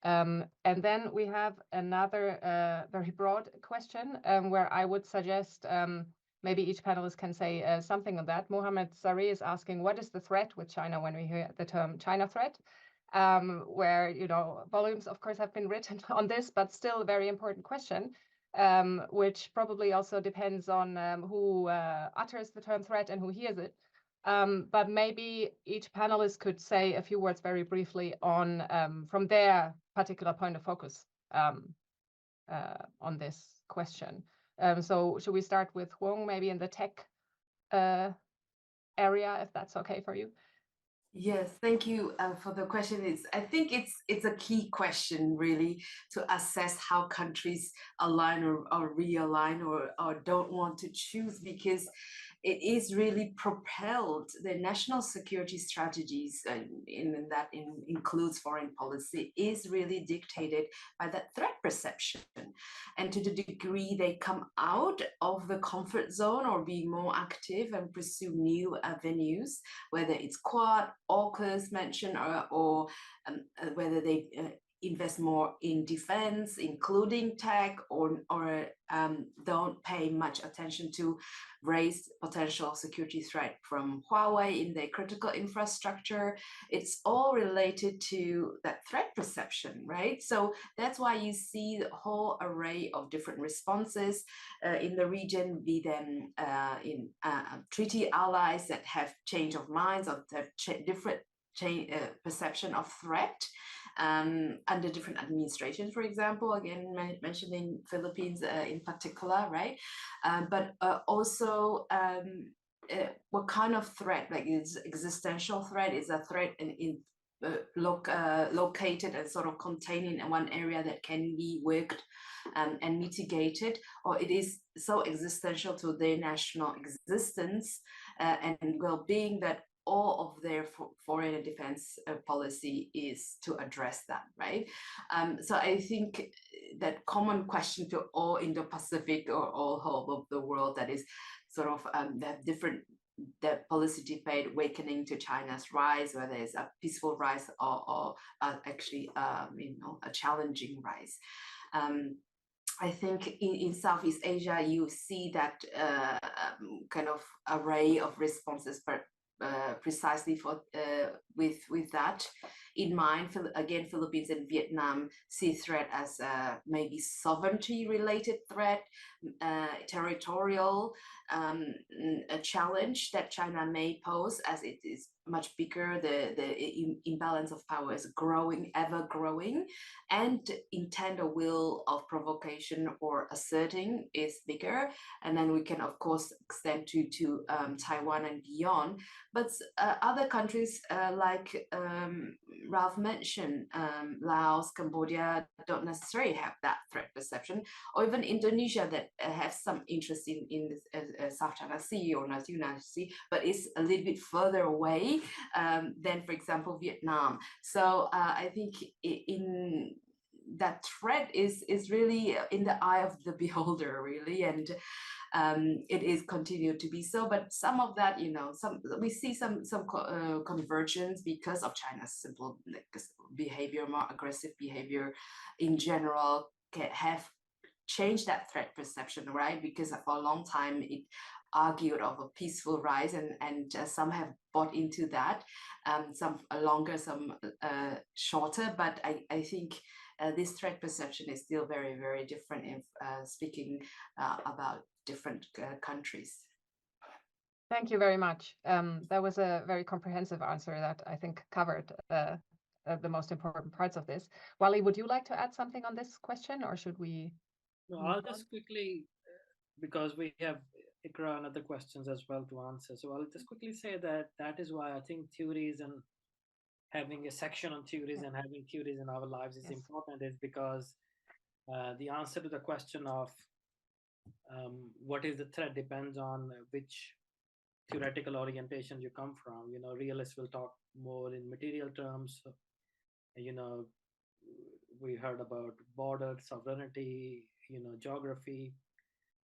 And then we have another very broad question where I would suggest maybe each panelist can say something on that. Mohammed Sari is asking, what is the threat with China when we hear the term China threat? Where, you know, volumes, of course, have been written on this, but still a very important question, which probably also depends on who utters the term threat and who hears it. But maybe each panelist could say a few words very briefly on from their particular point of focus on this question. So should we start with Huong, maybe in the tech area, if that's okay for you? Yes, thank you for the question. I think it's a key question, really, to assess how countries align or realign or don't want to choose, because it is really propelled the national security strategies, that includes foreign policy, is really dictated by that threat perception. And to the degree they come out of the comfort zone or be more active and pursue new avenues, whether it's Quad, AUKUS mentioned, or whether they invest more in defense, including tech, or don't pay much attention to raise potential security threat from Huawei in their critical infrastructure. It's all related to that threat perception, right? So that's why you see the whole array of different responses in the region, be them in treaty allies that have change of minds or have different perception of threat under different administrations, for example, again, mentioning Philippines in particular, right? But also what kind of threat, like is existential threat, is a threat located and sort of contained in one area that can be worked and mitigated, or it is so existential to their national existence and well-being that all of their foreign and defense policy is to address that, right? So I think that common question to all Indo-Pacific or all whole of the world, that is sort of that different, the policy debate awakening to China's rise, whether it's a peaceful rise or actually a challenging rise. I think in Southeast Asia, you see that kind of array of responses, but precisely for with that in mind. Again, Philippines and Vietnam see threat as maybe sovereignty related threat, territorial, a challenge that China may pose as it is much bigger. The imbalance of power is growing, ever growing, and intent or will of provocation or asserting is bigger. And then we can of course extend to Taiwan and beyond. But other countries like Ralph mentioned, Laos, Cambodia don't necessarily have that threat perception, or even Indonesia that have some interest in South China Sea or North China Sea, but it's a little bit further away than, for example, Vietnam. So I think in that threat is really in the eye of the beholder, really, and it is continued to be so. But some of that, we see some convergence because of China's simple behavior, more aggressive behavior in general, have changed that threat perception, right? Because for a long time it argued of a peaceful rise, and some have bought into that, some longer, some shorter. But I think this threat perception is still very, very different in speaking about different countries. Thank you very much. That was a very comprehensive answer that I think covered the most important parts of this. Wali, would you like to add something on this question, or should we? No, I'll just quickly, because we have Ikra and other questions as well to answer. So I'll just quickly say that is why I think theories and having a section on theories and having theories in our lives is important, is because the answer to the question of what is the threat depends on which theoretical orientation you come from. Realists will talk more in material terms. We heard about border sovereignty, geography,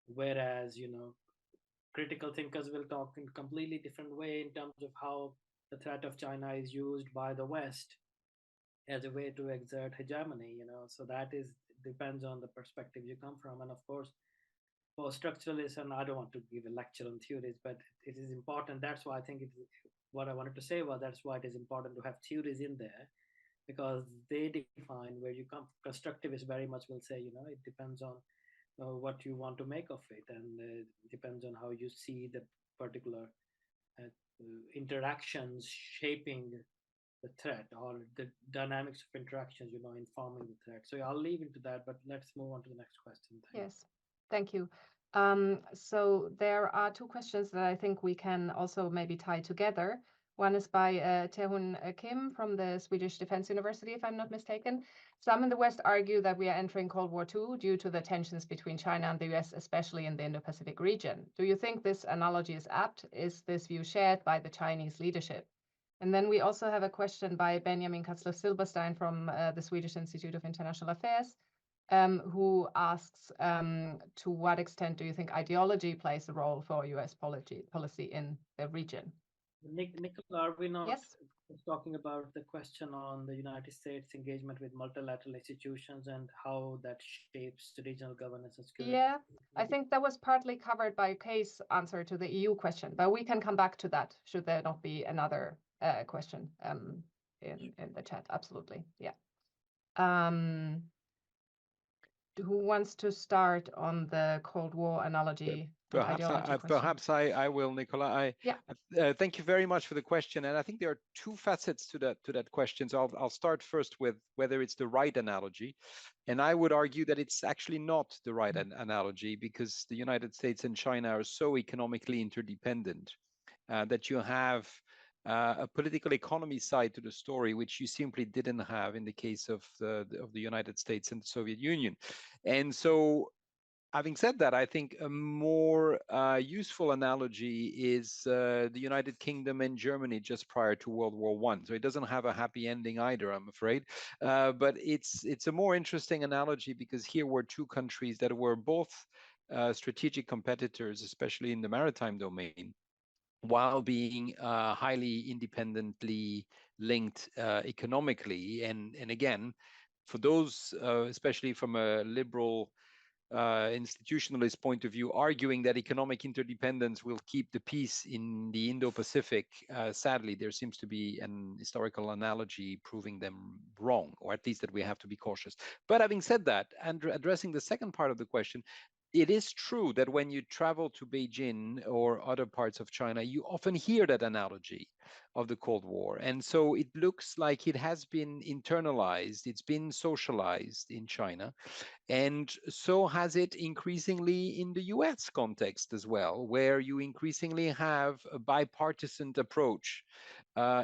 whereas critical thinkers will talk in a completely different way in terms of how the threat of China is used by the West as a way to exert hegemony. So that depends on the perspective you come from. And of course, for structuralists, and I don't want to give a lecture on theories, but it is important. That's why I think what I wanted to say was that's why it is important to have theories in there, because they define where you come. Constructivists very much will say, it depends on what you want to make of it, and it depends on how you see the particular interactions shaping the threat, or the dynamics of interactions, informing the threat. So I'll leave it to that, but let's move on to the next question. Yes, thank you. So there are two questions that I think we can also maybe tie together. One is by Tae-Hoon Kim from the Swedish Defense University, if I'm not mistaken. Some in the West argue that we are entering Cold War II due to the tensions between China and the US, especially in the Indo Pacific region. Do you think this analogy is apt? Is this view shared by the Chinese leadership? And then we also have a question by Benjamin Katzler-Silberstein from the Swedish Institute of International Affairs, who asks, to what extent do you think ideology plays a role for US policy in the region? Nicola, are we not talking about the question on the United States engagement with multilateral institutions and how that shapes the regional governance and security? Yeah, I think that was partly covered by Kay's answer to the EU question, but we can come back to that should there not be another question in the chat. Absolutely, yeah. Who wants to start on the Cold War analogy? Perhaps I will, Nicola. Thank you very much for the question, and I think there are two facets to that question. So I'll start first with whether it's the right analogy, and I would argue that it's actually not the right analogy, because the United States and China are so economically interdependent that you have a political economy side to the story, which you simply didn't have in the case of the United States and the Soviet Union. And so, having said that, I think a more useful analogy is the United Kingdom and Germany just prior to World War One. So it doesn't have a happy ending either, I'm afraid. But it's a more interesting analogy because here were two countries that were both strategic competitors, especially in the maritime domain, while being highly independently linked economically. And again, for those, especially from a liberal institutionalist point of view, arguing that economic interdependence will keep the peace in the Indo Pacific, sadly, there seems to be an historical analogy proving them wrong, or at least that we have to be cautious. But having said that, and addressing the second part of the question, it is true that when you travel to Beijing or other parts of China, you often hear that analogy of the Cold War. And so it looks like it has been internalized, it's been socialized in China. And so has it increasingly in the US context as well, where you increasingly have a bipartisan approach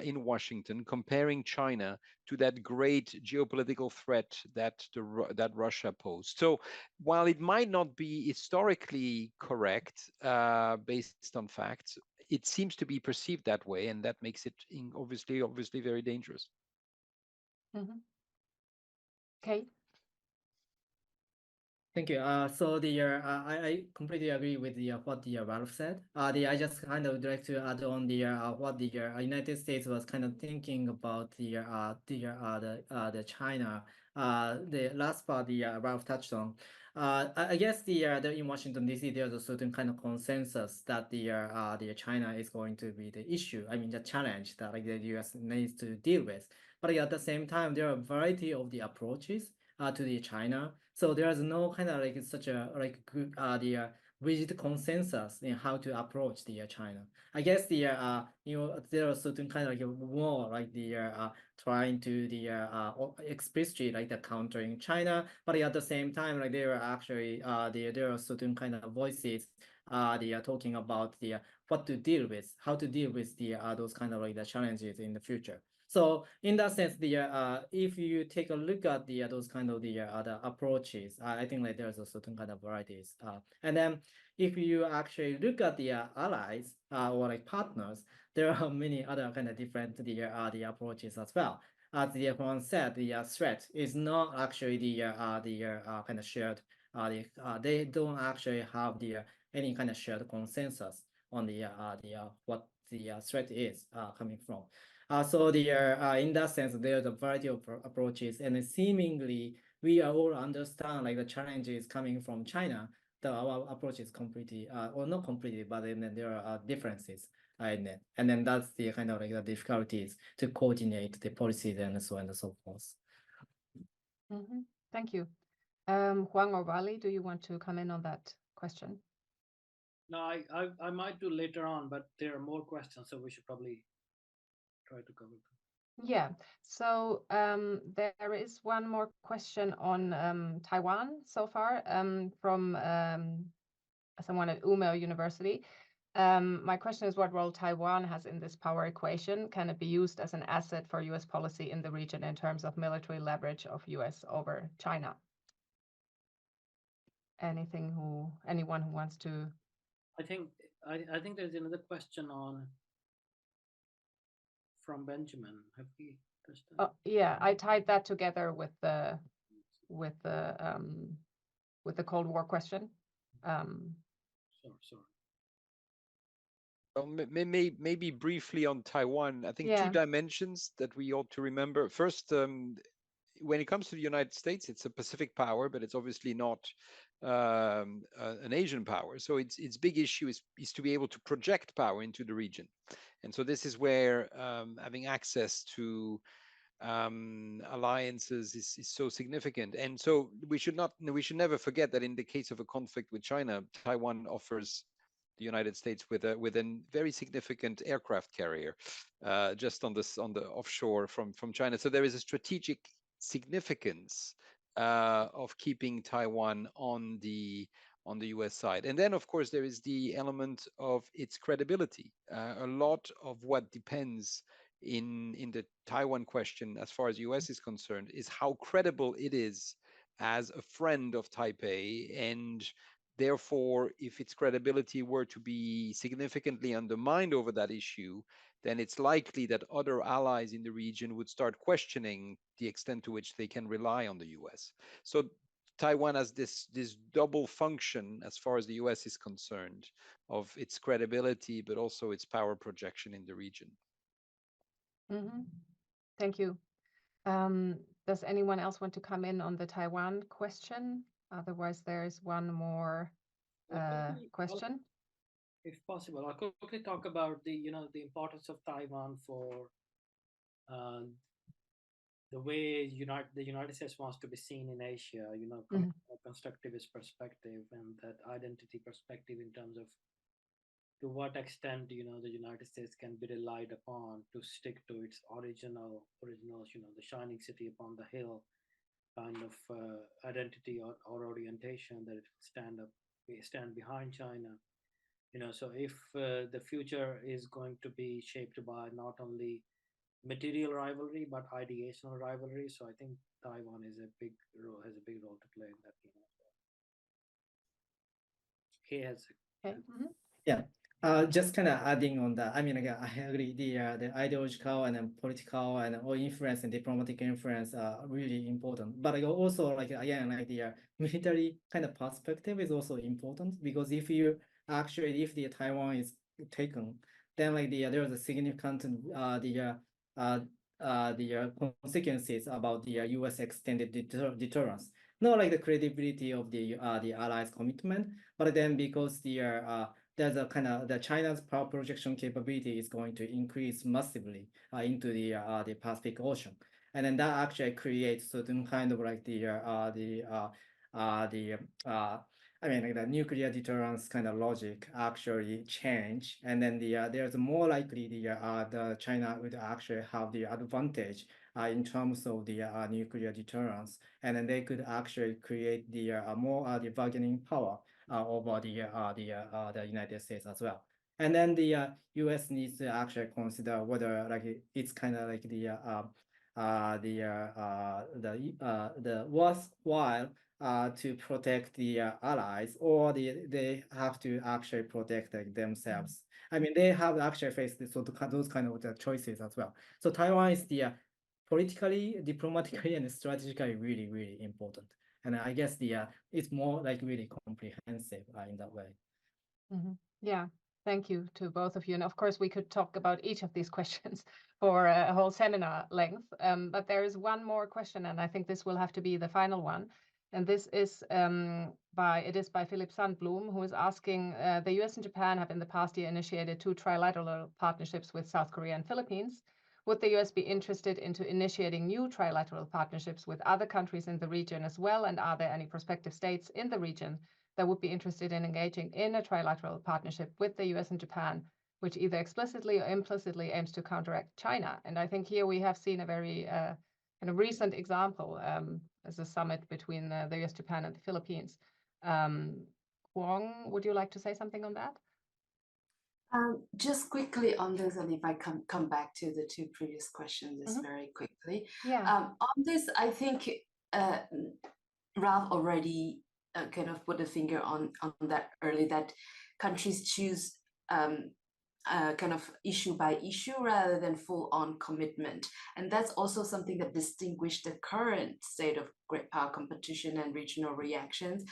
in Washington, comparing China to that great geopolitical threat that Russia posed. So while it might not be historically correct based on facts, it seems to be perceived that way, and that makes it obviously very dangerous. Mm-hmm. Okay. Thank you. So I completely agree with what Ralph said. I just kind of would like to add on what the United States was kind of thinking about the China. The last part Ralph touched on. I guess in Washington D.C. there's a certain kind of consensus that the China is going to be the issue. I mean the challenge that like the U.S. needs to deal with. But at the same time, there are a variety of the approaches to the China. So there is no kind of like such a like good rigid consensus in how to approach the China. I guess there are certain kind of like more like trying to explicitly like the countering China, but at the same time like there are actually there are certain kind of voices they are talking about what to deal with, how to deal with those kind of like the challenges in the future. So in that sense, if you take a look at those kind of the approaches, I think like there's a certain kind of varieties. And then if you actually look at the allies or like partners, there are many other kind of different the approaches as well. As the one said, the threat is not actually the kind of shared. They don't actually have any kind of shared consensus on what the threat is coming from. So in that sense, there's a variety of approaches, and seemingly we all understand like the challenges coming from China. Our approach is completely, or not completely, but then there are differences in it, and then that's the kind of like the difficulties to coordinate the policies and so on and so forth. Mm-hmm. Thank you. Huang or Wali, do you want to come in on that question? No, I might do later on, but there are more questions, so we should probably try to cover them. Yeah, so there is one more question on Taiwan so far from someone at Umeå University. My question is what role Taiwan has in this power equation. Can it be used as an asset for US policy in the region in terms of military leverage of US over China? Anyone who wants to? I think there's another question from Benjamin. Have we touched that? Oh, yeah, I tied that together with the Cold War question. Sorry. Well, maybe briefly on Taiwan, I think two dimensions that we ought to remember. First, when it comes to the United States, it's a Pacific power, but it's obviously not an Asian power. So its big issue is to be able to project power into the region. And so this is where having access to alliances is so significant. And so we should never forget that in the case of a conflict with China, Taiwan offers the United States with a very significant aircraft carrier just on the offshore from China. So there is a strategic significance of keeping Taiwan on the on the US side. And then, of course, there is the element of its credibility. A lot of what depends in the Taiwan question, as far as US is concerned, is how credible it is as a friend of Taipei. And therefore, if its credibility were to be significantly undermined over that issue, then it's likely that other allies in the region would start questioning the extent to which they can rely on the US. So Taiwan has this double function as far as the US is concerned, of its credibility, but also its power projection in the region. Thank you. Does anyone else want to come in on the Taiwan question? Otherwise, there is one more question. If possible, I'll quickly talk about the importance of Taiwan for the way the United States wants to be seen in Asia, coming from a constructivist perspective and that identity perspective in terms of to what extent the United States can be relied upon to stick to its originals, the shining city upon the hill kind of identity or orientation, that it stand behind China. So if the future is going to be shaped by not only material rivalry but ideational rivalry, so I think Taiwan has a big role to play in that. Yeah. Just kind of adding on that. I mean, again, I agree. The ideological and then political and all influence and diplomatic influence are really important. But also, like again, like the military kind of perspective is also important, because if the Taiwan is taken, then like there's a significant consequences about the U.S. extended deterrence. Not like the credibility of the allies' commitment, but then because there's a kind of the China's power projection capability is going to increase massively into the Pacific Ocean, and then that actually creates certain kind of like I mean, like the nuclear deterrence kind of logic actually change, and then there's more likely the China would actually have the advantage in terms of the nuclear deterrence, and then they could actually create the more the bargaining power over the United States as well. And then the U.S. needs to actually consider whether like it's kind of like the worthwhile to protect the allies, or they have to actually protect like, themselves. I mean, they have actually faced those kind of choices as well. So Taiwan is the politically, diplomatically, and strategically really, really important. And I guess it's more like really comprehensive in that way. Yeah, thank you to both of you. And of course, we could talk about each of these questions for a whole seminar length. But there is one more question, and I think this will have to be the final one. And this is by Philip Sandblom, who is asking, the US and Japan have in the past year initiated 2 trilateral partnerships with South Korea and Philippines. Would the US be interested into initiating new trilateral partnerships with other countries in the region as well? And are there any prospective states in the region that would be interested in engaging in a trilateral partnership with the US and Japan, which either explicitly or implicitly aims to counteract China? And I think here we have seen a very kind of recent example as a summit between the US, Japan, and the Philippines. Kwong, would you like to say something on that? Just quickly on this, and if I come back to the 2 previous questions just very quickly. Yeah. On this, I think Ralph already kind of put a finger on that early, that countries choose kind of issue by issue rather than full-on commitment. And that's also something that distinguished the current state of great power competition and regional reactions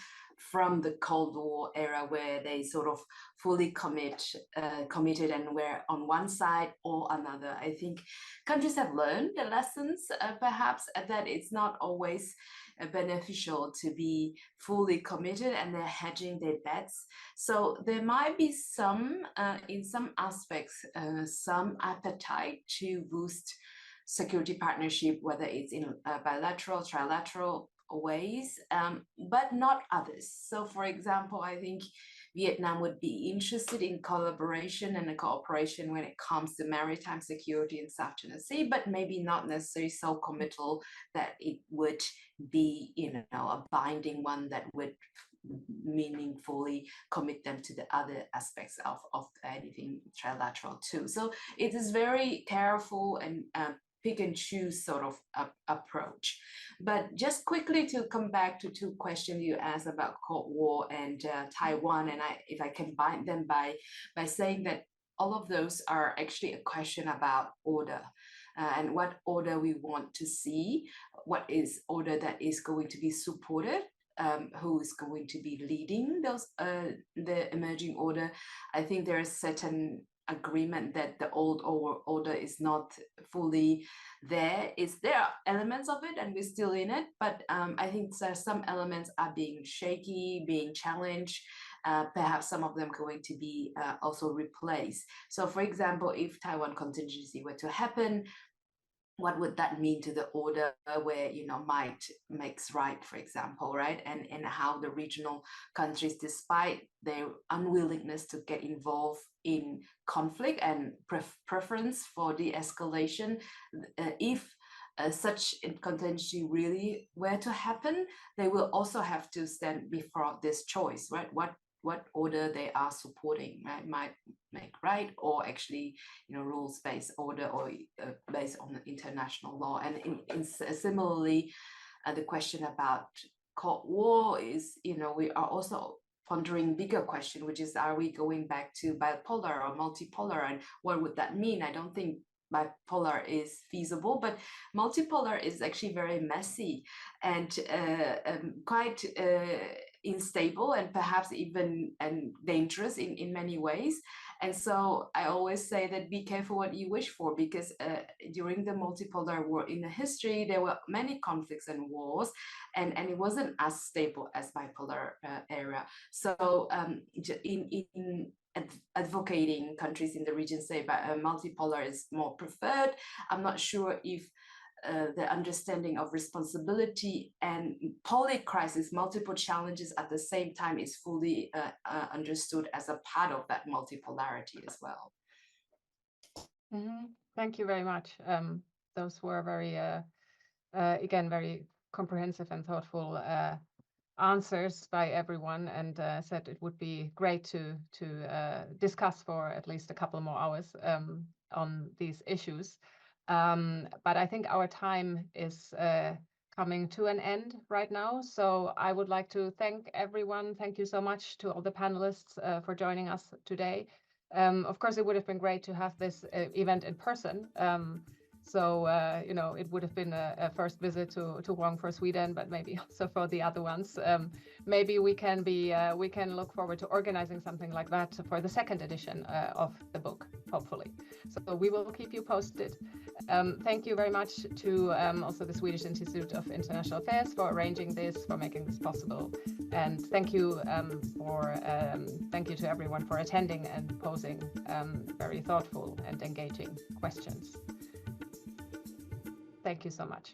from the Cold War era, where they sort of fully committed and were on one side or another. I think countries have learned the lessons, perhaps, that it's not always beneficial to be fully committed, and they're hedging their bets. So there might be some, in some aspects, some appetite to boost security partnership, whether it's in bilateral, trilateral ways, but not others. So for example, I think Vietnam would be interested in collaboration and cooperation when it comes to maritime security in South China Sea, but maybe not necessarily so committal that it would be, a binding one that would meaningfully commit them to the other aspects of anything trilateral too. So it is very careful and pick and choose sort of approach. But just quickly to come back to two questions you asked about Cold War and Taiwan, and if I combine them by saying that all of those are actually a question about order. And what order we want to see, what is order that is going to be supported, who is going to be leading those the emerging order. I think there is certain agreement that the old order is not fully there. There are elements of it and we're still in it, but I think some elements are being shaky, being challenged. Perhaps some of them going to be also replaced. So for example, if Taiwan contingency were to happen, what would that mean to the order where, might makes right, for example, right? And how the regional countries, despite their unwillingness to get involved in conflict and preference for de-escalation, if such contingency really were to happen, they will also have to stand before this choice, right? What order they are supporting, right? Might make right, or actually, rules-based order, or based on international law. And similarly, the question about Cold War is, we are also pondering bigger question, which is, are we going back to bipolar or multipolar, and what would that mean? I don't think bipolar is feasible, but multipolar is actually very messy and quite unstable and perhaps even dangerous in many ways. And so I always say that be careful what you wish for, because during the multipolar war in the history, there were many conflicts and wars, and it wasn't as stable as bipolar era. So in advocating countries in the region say multipolar is more preferred, I'm not sure if the understanding of responsibility and polycrisis, multiple challenges at the same time, is fully understood as a part of that multipolarity as well. Mm-hmm. Thank you very much. Those were very, again, very comprehensive and thoughtful answers by everyone, and said it would be great to discuss for at least a couple more hours on these issues. But I think our time is coming to an end right now. So I would like to thank everyone. Thank you so much to all the panelists for joining us today. Of course, it would have been great to have this event in person. So, it would have been a first visit to Wong for Sweden, but maybe also for the other ones. Maybe we can look forward to organizing something like that for the second edition of the book, hopefully. So we will keep you posted. Thank you very much to also the Swedish Institute of International Affairs for arranging this, for making this possible. And thank you to everyone for attending and posing very thoughtful and engaging questions. Thank you so much.